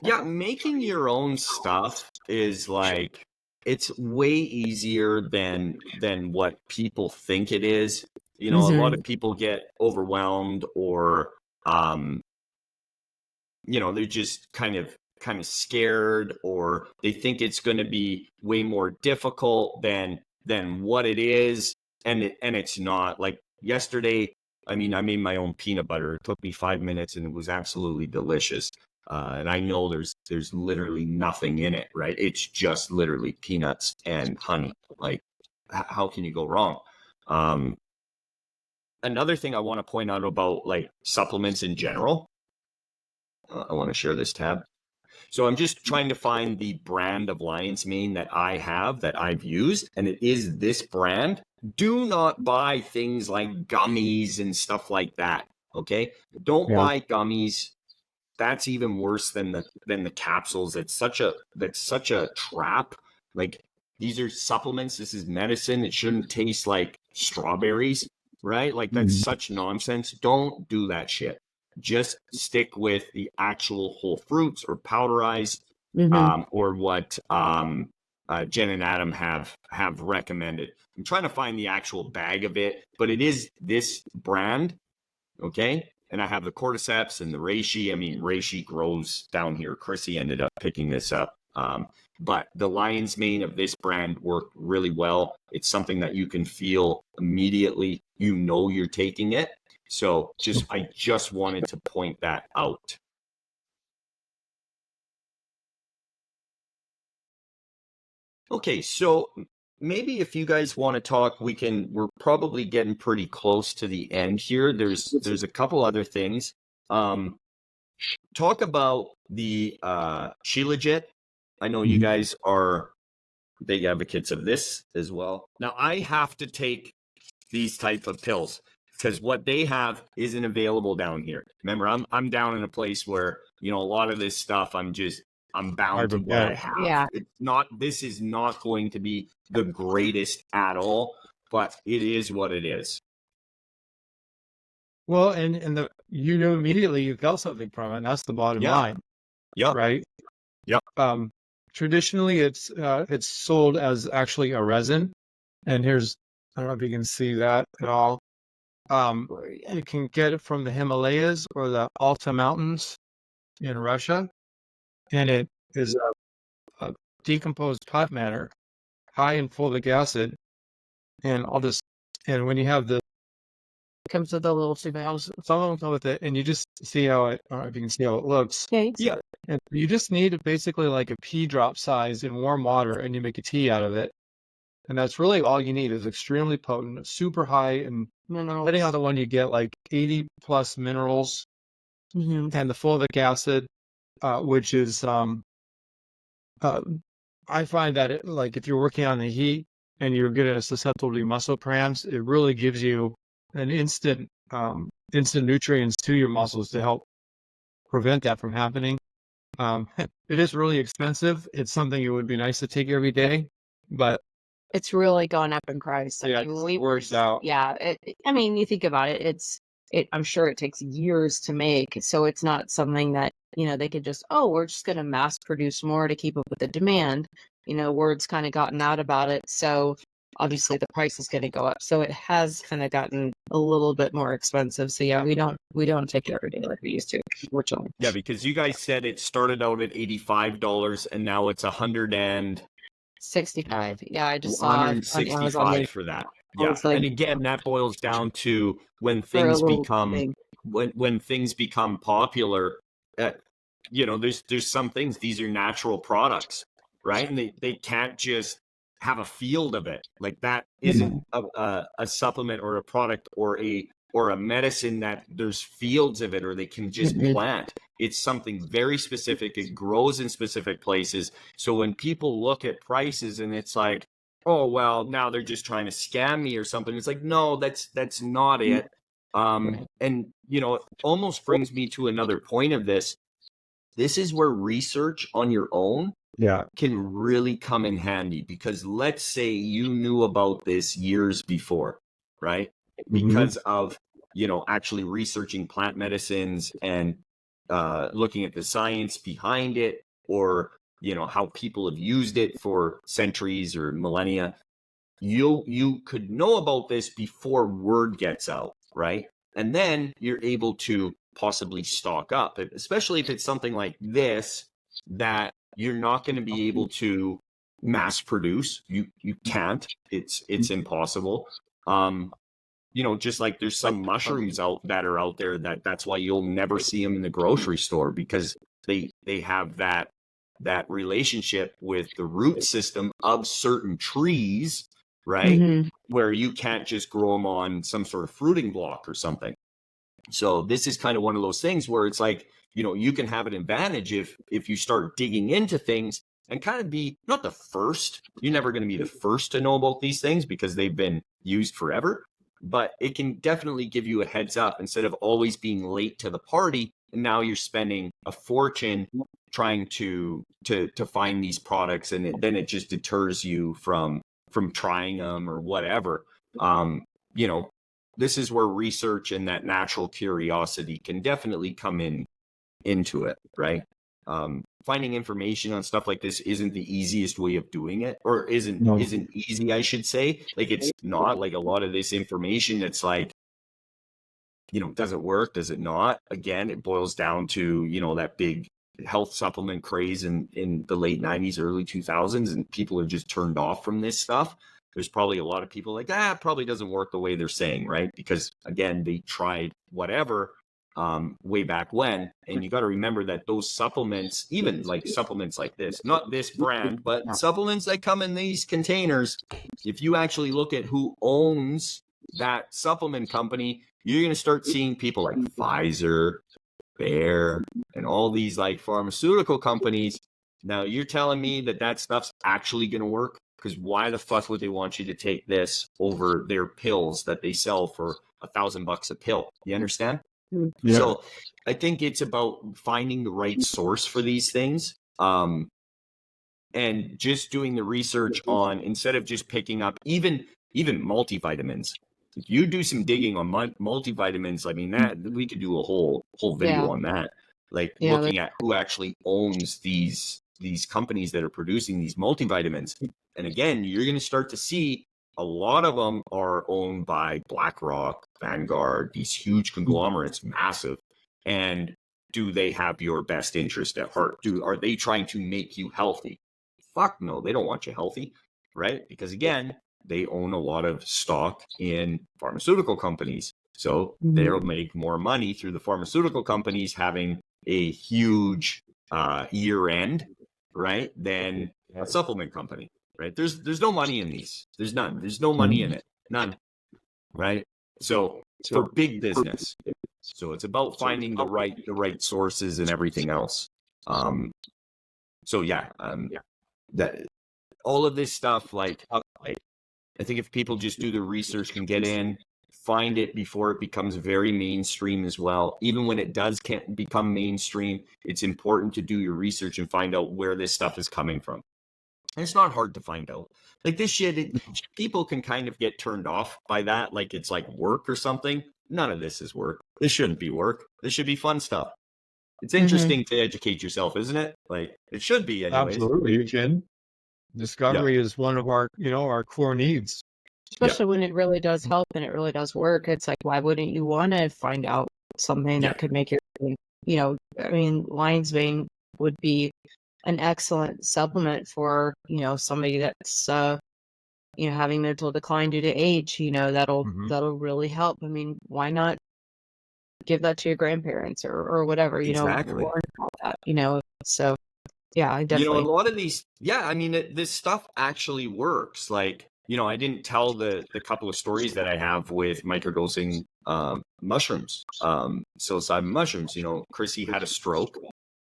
Yeah, making your own stuff is like, it's way easier than what people think it is. A lot of people get overwhelmed, or they're just kind of scared, or they think it's going to be way more difficult than what it is, and it's not. Like yesterday, I mean, I made my own peanut butter. It took me 5 minutes, and it was absolutely delicious. And I know there's literally nothing in it, right? It's just literally peanuts and honey. Like, how can you go wrong? Another thing I want to point out about like supplements in general, I want to share this tab. So I'm just trying to find the brand of lion's mane that I've used, and it is this brand. Do not buy things like gummies and stuff like that. Okay, don't buy gummies. That's even worse than the capsules. That's such a trap. Like, these are supplements. This is medicine. It shouldn't taste like strawberries, right? Like, that's such nonsense. Don't do that shit. Just stick with the actual whole fruits or powderized, or what Jenn and Adam have recommended. I'm trying to find the actual bag of it, but it is this brand, okay? And I have the cordyceps and the reishi. I mean, reishi grows down here. Chrissy ended up picking this up. But the lion's mane of this brand worked really well. It's something that you can feel immediately. You're taking it. So I just wanted to point that out. Okay, so maybe if you guys want to talk, we're probably getting pretty close to the end here. There's a couple other things. Um, talk about the Shilajit. I know you guys are big advocates of this as well. Now I have to take these type of pills because what they have isn't available down here. Remember, I'm down in a place where, you know, a lot of this stuff I'm bound to what I have. Yeah. This is not going to be the greatest at all, but it is what it is. Well, and you know immediately you felt something from it. And that's the bottom Yeah. line, Yeah. right? Yeah. Traditionally, it's sold as actually a resin, and I don't know if you can see that at all. You can get it from the Himalayas or the Alta Mountains in Russia, and it is a decomposed plant matter, high in fulvic acid, and and when you have it comes with a little two valves. Some of them come with it, and you just see how I don't know if you can see how it looks. Okay. Yeah. And you just need basically like a pea drop size in warm water, and you make a tea out of it. And that's really all you need. Is extremely potent, super high in minerals. Depending on the one you get, like 80 plus minerals, and the fulvic acid, which is I find that like if you're working on the heat and you're getting susceptible to muscle cramps, it really gives you an instant nutrients to your muscles to help prevent that from happening. It is really expensive. It's something it would be nice to take every day, but It's really gone up in price. yeah, it works out. Yeah. I mean, you think about it, I'm sure it takes years to make. So it's not something that, they could just, oh, we're just going to mass produce more to keep up with the demand. Word's kind of gotten out about it. So obviously the price is going to go up. So it has kind of gotten a little bit more expensive. So yeah, we don't take it every day like we used to, unfortunately. Yeah, because you guys said it started out at $85 and now it's 65. Yeah, I just saw on Amazon. 165 for that. Yeah. Like, And again, that boils down to when for a things little become thing. when things become popular, there's some things, these are natural products, right? And they can't just have a field of it. Like that isn't a supplement or a product or a medicine that there's fields of it or they can just plant. It's something very specific. It grows in specific places. So when people look at prices and it's like, oh, well, now they're just trying to scam me or something. It's like, no, that's not it. And, it almost brings me to another point of this. This is where research on your own can really come in handy, because let's say you knew about this years before, right? Because of, actually researching plant medicines and looking at the science behind it, or, how people have used it for centuries or millennia. You could know about this before word gets out, right? And then you're able to possibly stock up, especially if it's something like this that you're not going to be able to mass produce. You can't. It's impossible. Just like there's some mushrooms that are out there that's why you'll never see them in the grocery store, because they have that relationship with the root system of certain trees, right? Where you can't just grow them on some sort of fruiting block or something. So this is kind of one of those things where it's like, you can have an advantage if you start digging into things and kind of be not the first. You're never going to be the first to know about these things because they've been used forever, but it can definitely give you a heads up instead of always being late to the party. And now you're spending a fortune trying to find these products, and then it just deters you from trying them or whatever. This is where research and that natural curiosity can definitely come into it, right? Finding information on stuff like this isn't the easiest way of doing it, or isn't easy, I should say. Like, it's not like a lot of this information. It's like, does it work? Does it not? Again, it boils down to, that big health supplement craze in the late 90s, early 2000s, and people are just turned off from this stuff. There's probably a lot of people like, it probably doesn't work the way they're saying, right? Because again, they tried whatever. way back when. And you got to remember that those supplements, even like supplements like this, not this brand, but supplements that come in these containers, if you actually look at who owns that supplement company, you're going to start seeing people like Pfizer, Bayer, and all these like pharmaceutical companies. Now you're telling me that that stuff's actually going to work? Because why the fuck would they want you to take this over their pills that they sell for $1,000 a pill? You understand? Yeah. So I think it's about finding the right source for these things. And just doing the research on, instead of just picking up even multivitamins. If you do some digging on multivitamins, I mean, that we could do a whole video on that. Like looking at who actually owns these companies that are producing these multivitamins. And again, you're going to start to see a lot of them are owned by BlackRock, Vanguard, these huge conglomerates, massive. And do they have your best interest at heart? Are they trying to make you healthy? Fuck no, they don't want you healthy, right? Because again, they own a lot of stock in pharmaceutical companies. So they'll make more money through the pharmaceutical companies having a huge year end, right, than a supplement company, right? There's no money in these. There's none. There's no money in it. None, right? So for big business. So it's about finding the right sources and everything else. So that all of this stuff, like I think if people just do the research, can get in, find it before it becomes very mainstream as well. Even when it can't become mainstream, it's important to do your research and find out where this stuff is coming from. And it's not hard to find out. Like this shit, people can kind of get turned off by that, like it's like work or something. None of this is work. This shouldn't be work. This should be fun stuff. It's interesting to educate yourself, isn't it? Like it should be anyways. Absolutely, Jen. Discovery is one of our, our core needs. Especially when it really does help and it really does work. It's like, why wouldn't you want to find out something that could make your, I mean, lion's mane would be an excellent supplement for, somebody that's, having mental decline due to age, that'll really help. I mean, why not give that to your grandparents or whatever, exactly. Learn all that, so yeah, I definitely. A lot of these, I mean, this stuff actually works. Like, I didn't tell the couple of stories that I have with microdosing mushrooms, psilocybin mushrooms. Chrissy had a stroke.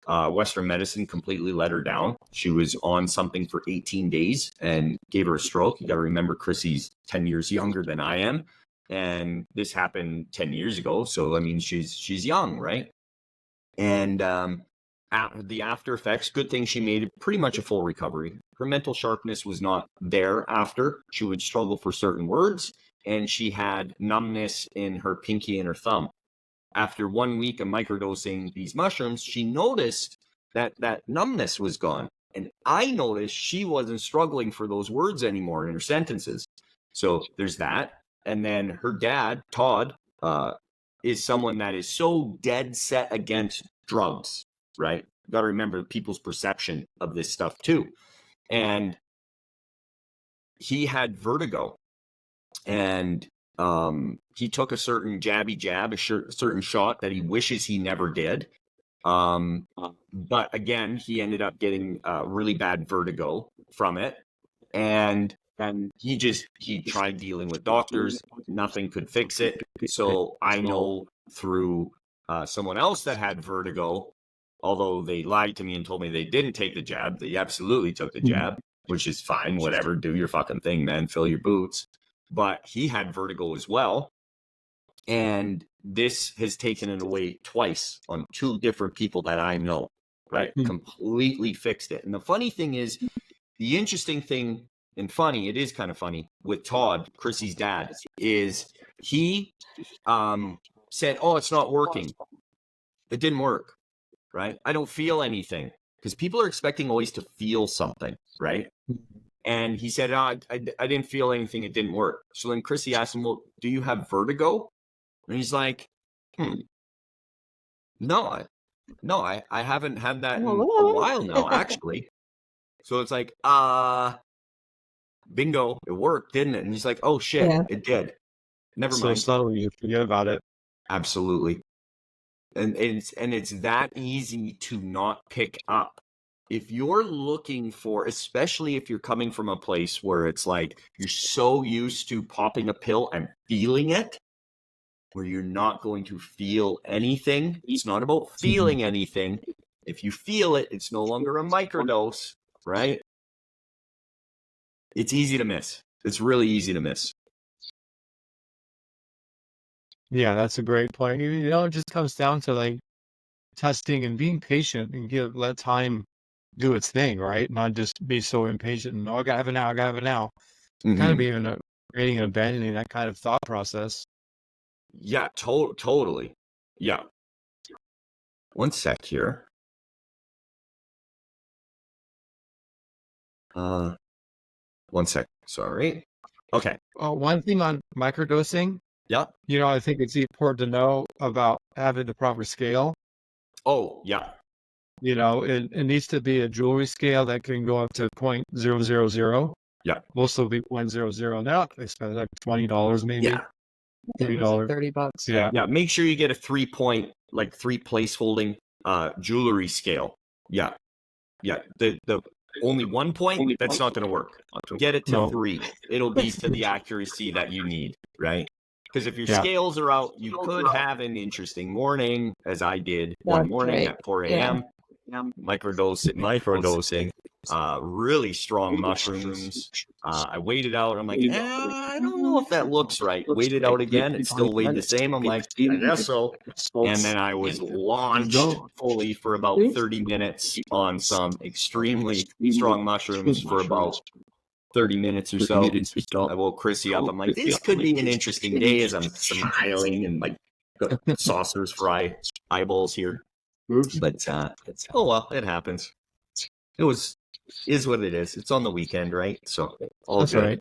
Western medicine completely let her down. She was on something for 18 days and gave her a stroke. You got to remember, Chrissy's 10 years younger than I am. And this happened 10 years ago. So, I mean, she's young, right? And the after effects, good thing she made pretty much a full recovery. Her mental sharpness was not there after. She would struggle for certain words, and she had numbness in her pinky and her thumb. After 1 week of microdosing these mushrooms, she noticed that numbness was gone. And I noticed she wasn't struggling for those words anymore in her sentences. So there's that. And then her dad, Todd, is someone that is so dead set against drugs, right? You got to remember people's perception of this stuff too. And he had vertigo. And he took a certain jab, a certain shot that he wishes he never did. But again, he ended up getting really bad vertigo from it. And then he tried dealing with doctors. Nothing could fix it. So I know through someone else that had vertigo, although they lied to me and told me they didn't take the jab, they absolutely took the jab, which is fine. Whatever, do your fucking thing, man. Fill your boots. But he had vertigo as well. And this has taken it away twice on 2 different people that I know, right? Completely fixed it. And the funny thing is, the interesting thing, and funny, it is kind of funny, with Todd, Chrissy's dad, is he said, oh, it's not working. It didn't work, right? I don't feel anything. Because people are expecting always to feel something, right? And he said, I didn't feel anything. It didn't work. So then Chrissy asked him, well, do you have vertigo? And he's like, no, I haven't had that in a while now, actually. So it's like, bingo, it worked, didn't it? And he's like, oh shit, it did. Never mind. So subtle, you forget about it. Absolutely. And it's that easy to not pick up. If you're looking for, especially if you're coming from a place where it's like you're so used to popping a pill and feeling it, where you're not going to feel anything. It's not about feeling anything. If you feel it, it's no longer a microdose, right? It's easy to miss. It's really easy to miss. Yeah, that's a great point. It just comes down to like testing and being patient and let time do its thing, right? Not just be so impatient and, oh, I gotta have it now, I gotta have it now. Kind of being creating and abandoning that kind of thought process. Yeah, totally. Yeah. One sec here. One sec. Sorry. Okay. One thing on microdosing, Yeah. I think it's important to know about having the proper scale. Oh, yeah. It needs to be a jewelry scale that can go up to 0.000. Yeah. Most will be 0.00 now. They spend like $20 maybe. Yeah. $30. $30. Yeah. Yeah. Make sure you get a 3-point, like 3 place holding jewelry scale. Yeah. Yeah. The only 1 point, that's not going to work. Get it to No. 3. It'll be to the accuracy that you need, right? Because if your Yeah. scales are out, you could have an interesting morning, as I did one morning at 4 a.m. Microdosing, really strong mushrooms. I weighed it out. I'm like, I don't know if that looks right. Weighed it out again. It still weighed the same. I'm like, I guess so. And then I was launched fully for about 30 minutes on some extremely strong mushrooms for about 30 minutes or so. I woke Chrissy up. I'm like, this could be an interesting day, as I'm smiling and like got saucers for eyeballs here. But oh well, it happens. Is what it is. It's on the weekend, right? So all That's good.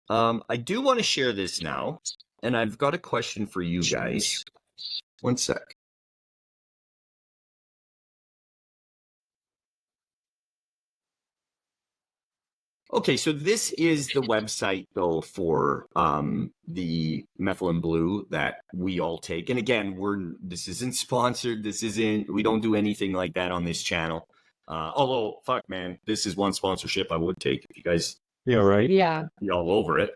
right. I do want to share this now, and I've got a question for you guys. One sec. Okay, so this is the website though for the Methylene Blue that we all take. And again, this isn't sponsored. We don't do anything like that on this channel. Although, fuck, man, this is one sponsorship I would take if you guys Yeah, right. Yeah. be all over it.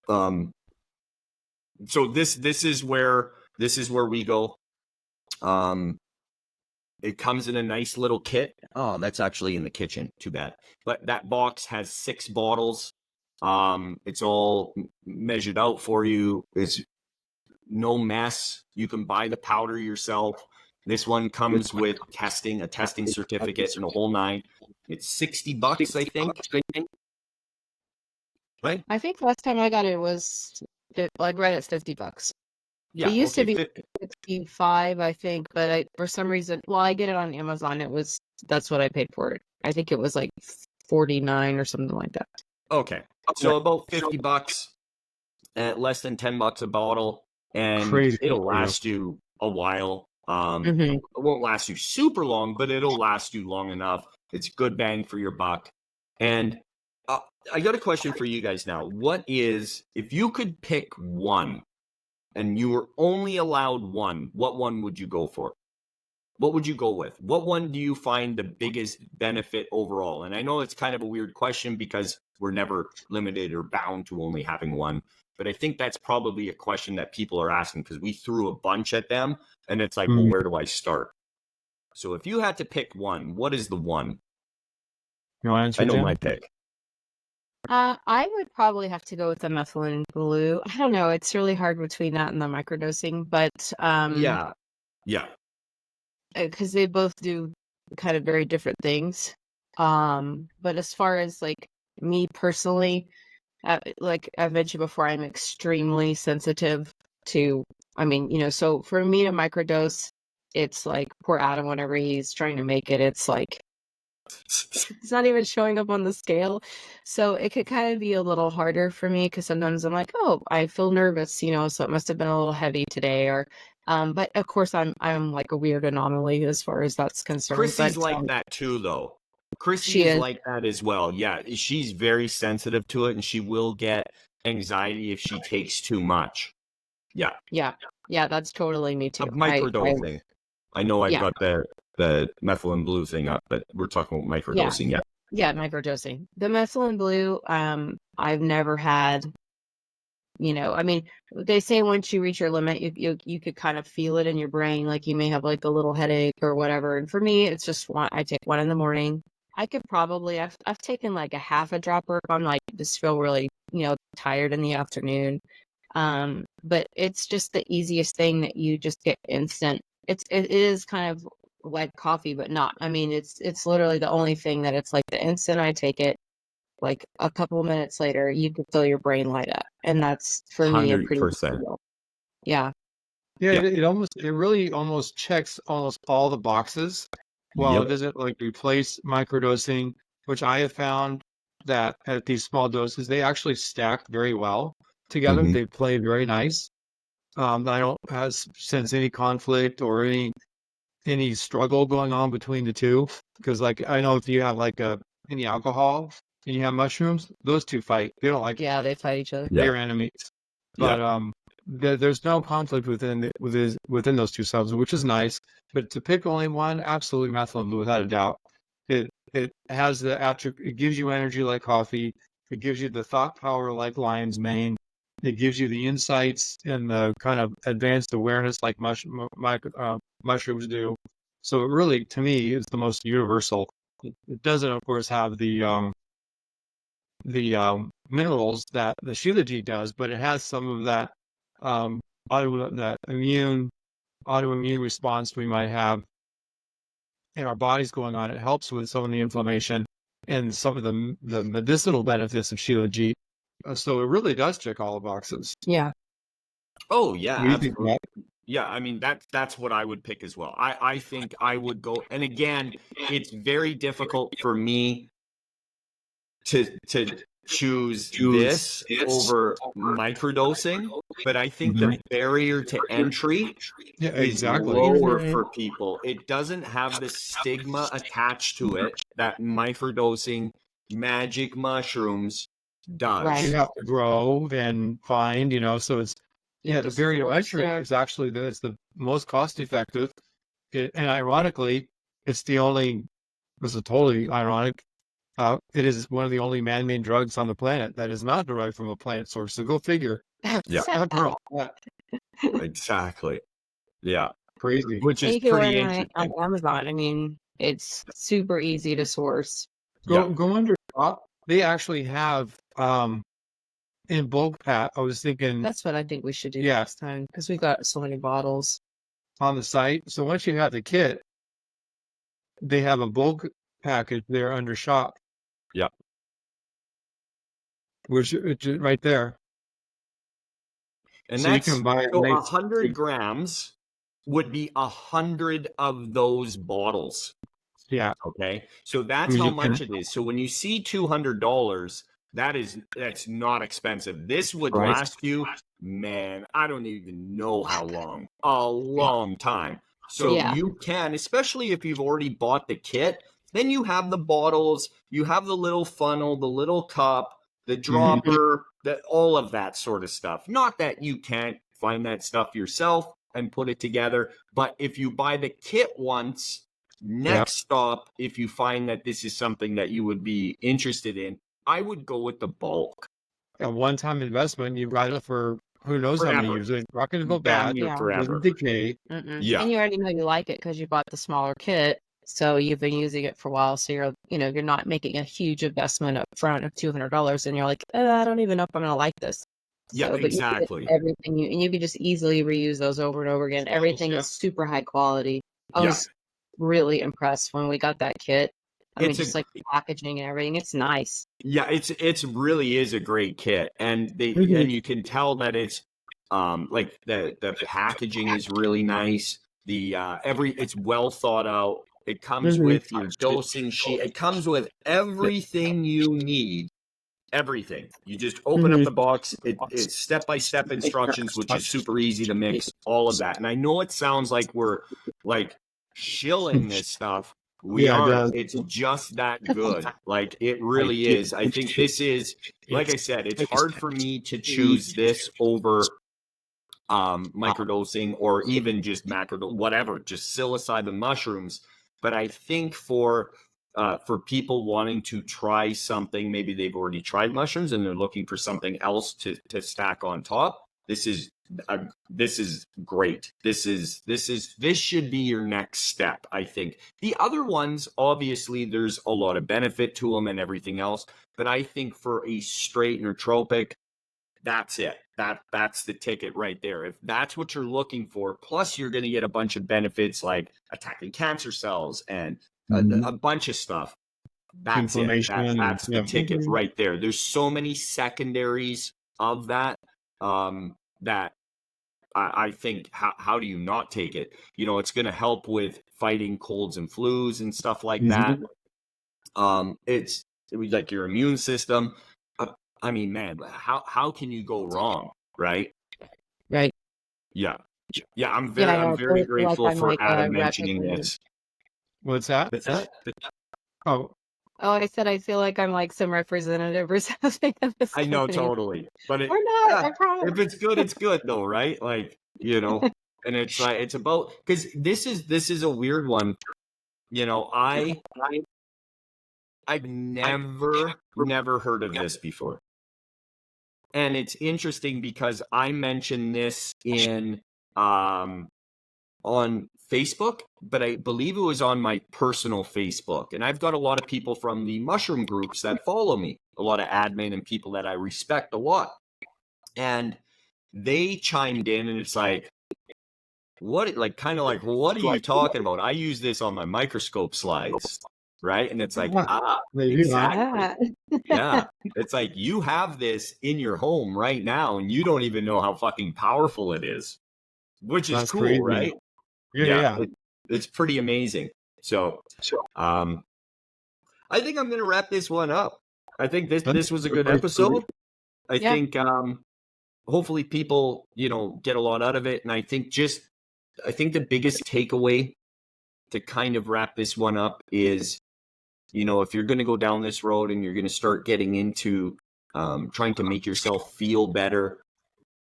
So this is where we go. It comes in a nice little kit. Oh, that's actually in the kitchen. Too bad. But that box has 6 bottles. It's all measured out for you. It's no mess. You can buy the powder yourself. This one comes with a testing certificate, and the whole 9. It's $60, I think. Right? I think last time I got it was like right at $50. Yeah. It used to be 65, I think, but for some reason, I get it on Amazon. That's what I paid for it. I think it was like 49 or something like that. Okay. So about $50, less than $10 a bottle, and Crazy. it'll last you a while. It won't last you super long, but it'll last you long enough. It's good bang for your buck. And I got a question for you guys now. If you could pick one and you were only allowed one, what one would you go for? What would you go with? What one do you find the biggest benefit overall? And I know it's kind of a weird question because we're never limited or bound to only having one. But I think that's probably a question that people are asking because we threw a bunch at them. And it's like, well, where do I start? So if you had to pick one, what is the one? You want to answer, I know Jen? my pick. I would probably have to go with the Methylene Blue. I don't know. It's really hard between that and the microdosing, but Yeah. because they both do kind of very different things. But as far as like me personally, like I've mentioned before, I'm extremely sensitive to. So for me to microdose, it's like poor Adam whenever he's trying to make it, it's like it's not even showing up on the scale. So it could kind of be a little harder for me because sometimes I'm like, oh, I feel nervous, so it must have been a little heavy today. Or, but of course I'm like a weird anomaly as far as that's concerned. Chrissy's like that too, though. Chrissy is like that as well. Yeah, she's very sensitive to it, and she will get anxiety if she takes too much. Yeah. Yeah, that's totally me too. Of microdosing. I know I've got the methylene blue thing up, but we're talking about microdosing. Yeah, microdosing. The methylene blue, I've never had, I mean, they say once you reach your limit, you could kind of feel it in your brain, like you may have like a little headache or whatever. And for me, it's just one. I take one in the morning. I could probably, I've taken like a half a dropper if I'm like just feel really, tired in the afternoon. But it's just the easiest thing that you just get instant. It is kind of like coffee, but not. I mean, it's literally the only thing that it's like the instant I take it, like a couple minutes later, you can feel your brain light up, and that's for me a pretty big 100%. deal. Yeah. Yeah, Yep. it really almost checks almost all the boxes. While Yep. it doesn't like replace microdosing, which I have found that at these small doses, they actually stack very well together. Mhm. They play very nice. I don't sense any conflict or any struggle going on between the two. Because like I know if you have like any alcohol and you have mushrooms, those two fight. They don't like Yeah, they fight each other. Yeah. they're enemies. Yeah. But there's no conflict within those two substances, which is nice. But to pick only one, absolutely methylene blue, without a doubt. It has the attribute. It gives you energy like coffee. It gives you the thought power like lion's mane. It gives you the insights and the kind of advanced awareness like mushrooms do. So it really, to me, is the most universal. It doesn't, of course, have the minerals that the Shilajit does, but it has some of that that autoimmune response we might have in our bodies going on. It helps with some of the inflammation and some of the medicinal benefits of Shilajit. So it really does check all the boxes. Yeah. Oh yeah, What do you think of that? yeah. I mean that's what I would pick as well. I think I would go. And again, it's very difficult for me to choose this over microdosing, but I think the barrier to entry Yeah, is exactly. lower Mhm. for people. It doesn't have the stigma attached to it that microdosing magic mushrooms does. Right. You have to grow and find, so it's the barrier to entry is actually it's the most cost effective. And ironically, it's the only. This is totally ironic. It is one of the only man-made drugs on the planet that is not derived from a plant source. So go figure. Yeah. After all, Exactly. Yeah. crazy. Which And is you can pretty order it on interesting. Amazon. I mean, it's super easy to source. Yeah. Go under shop. They actually have in bulk pack. I was thinking That's what I think we should do Yeah. next time because we got so many bottles. on the site. So once you have the kit, they have a bulk package there under shop. Yeah. Which it's right there. And So you that's can buy so 100 grams would be 100 of those bottles. Yeah. Okay. So that's how much it is. So when you see $200, that's not expensive. This would Right. last you, man, I don't even know how long. A long time. So Yeah. you can, especially if you've already bought the kit, then you have the bottles, you have the little funnel, the little cup, the dropper, all of that sort of stuff. Not that you can't find that stuff yourself and put it together, but if you buy the kit once, next stop, if you find that this is something that you would be interested in, I would go with the bulk. A one-time investment. You've got it for who knows how many Forever. years. It's not going to go Damn bad. near Yeah. It forever. doesn't decay. Yeah. And you already know you like it because you bought the smaller kit. So you've been using it for a while. So you're not making a huge investment up front of $200 and you're like, I don't even know if I'm going to like this. Yeah, So, but exactly. you get everything you can just easily reuse those over and over again. Everything is super high quality. I Yeah. was really impressed when we got that kit. I mean, It's a- just like the packaging and everything. It's nice. Yeah, it's really is a great kit, and and you can tell that it's like the packaging is really nice. The it's well thought out. It comes with your dosing sheet. It comes with everything you need. Everything. You just open up the box. It's step-by-step instructions, which is super easy to mix. All of that, and I know it sounds like we're like shilling this stuff. We Yeah, it aren't. does. It's just that good. Like it really is. I think this is, like I said, it's hard for me to choose this over microdosing, or even just whatever, just psilocybin mushrooms. But I think for people wanting to try something, maybe they've already tried mushrooms and they're looking for something else to stack on top. This is great. This should be your next step, I think. The other ones, obviously, there's a lot of benefit to them and everything else. But I think for a straight nootropic, that's it. That's the ticket right there. If that's what you're looking for, plus you're going to get a bunch of benefits like attacking cancer cells and a bunch of stuff. That's it. That's the ticket right there. There's so many secondaries of that that I think, how do you not take it? You know, it's going to help with fighting colds and flus and stuff like that. It's like your immune system. I mean, man, how can you go wrong, right? Right. Yeah. I'm very grateful for Adam mentioning this. What's that? Oh, I said I feel like I'm like some representative or something of this I know, company. totally. But Or not, I promise. if it's good, it's good though, right? Like, you know, and it's like, it's about, because this is a weird one. You know, I've never heard of this before. And it's interesting because I mentioned this on Facebook, but I believe it was on my personal Facebook. And I've got a lot of people from the mushroom groups that follow me, a lot of admin and people that I respect a lot. And they chimed in, and it's like, what are you talking about? I use this on my microscope slides, right? And it's like, exactly. Yeah. It's like, you have this in your home right now, and you don't even know how fucking powerful it is, which is cool, crazy. Right? Yeah. It's pretty amazing. So, I think I'm going to wrap this one up. I think this was a good episode. I think, hopefully people, you know, get a lot out of it. And I think the biggest takeaway to kind of wrap this one up is, you know, if you're going to go down this road and you're going to start getting into trying to make yourself feel better,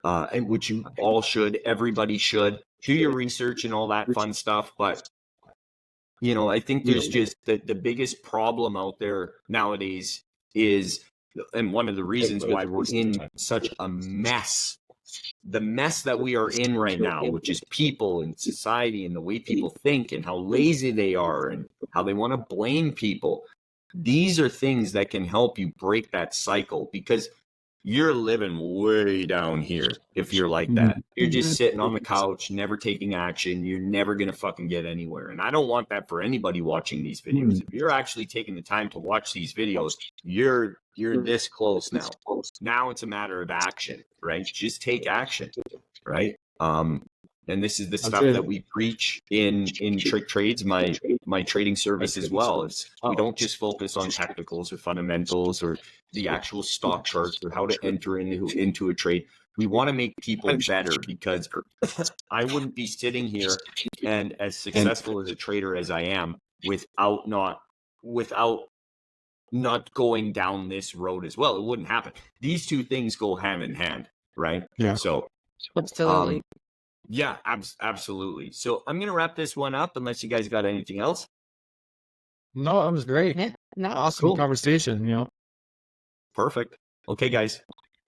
and which you all should, everybody should, do your research and all that fun stuff. But, you know, I think there's just the biggest problem out there nowadays is, and one of the reasons why we're in such a mess, the mess that we are in right now, which is people and society and the way people think and how lazy they are and how they want to blame people. These are things that can help you break that cycle, because you're living way down here if you're like that. You're just sitting on the couch, never taking action. You're never going to fucking get anywhere. And I don't want that for anybody watching these videos. If you're actually taking the time to watch these videos, you're this close now. Now it's a matter of action, right? Just take action, right? And this is the stuff that we preach in Trick Trades, my trading service as well. We don't just focus on technicals or fundamentals or the actual stock charts or how to enter into a trade. We want to make people better, because I wouldn't be sitting here and as successful as a trader as I am without not going down this road as well. It wouldn't happen. These two things go hand in hand, right? Yeah. So absolutely. Yeah, absolutely. So I'm going to wrap this one up unless you guys got anything else. No, that was great. Yeah, no. Awesome conversation, you know. Perfect. Okay, guys.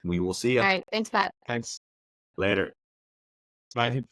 We will see you. All right. Thanks, Matt. Thanks. Later. Bye.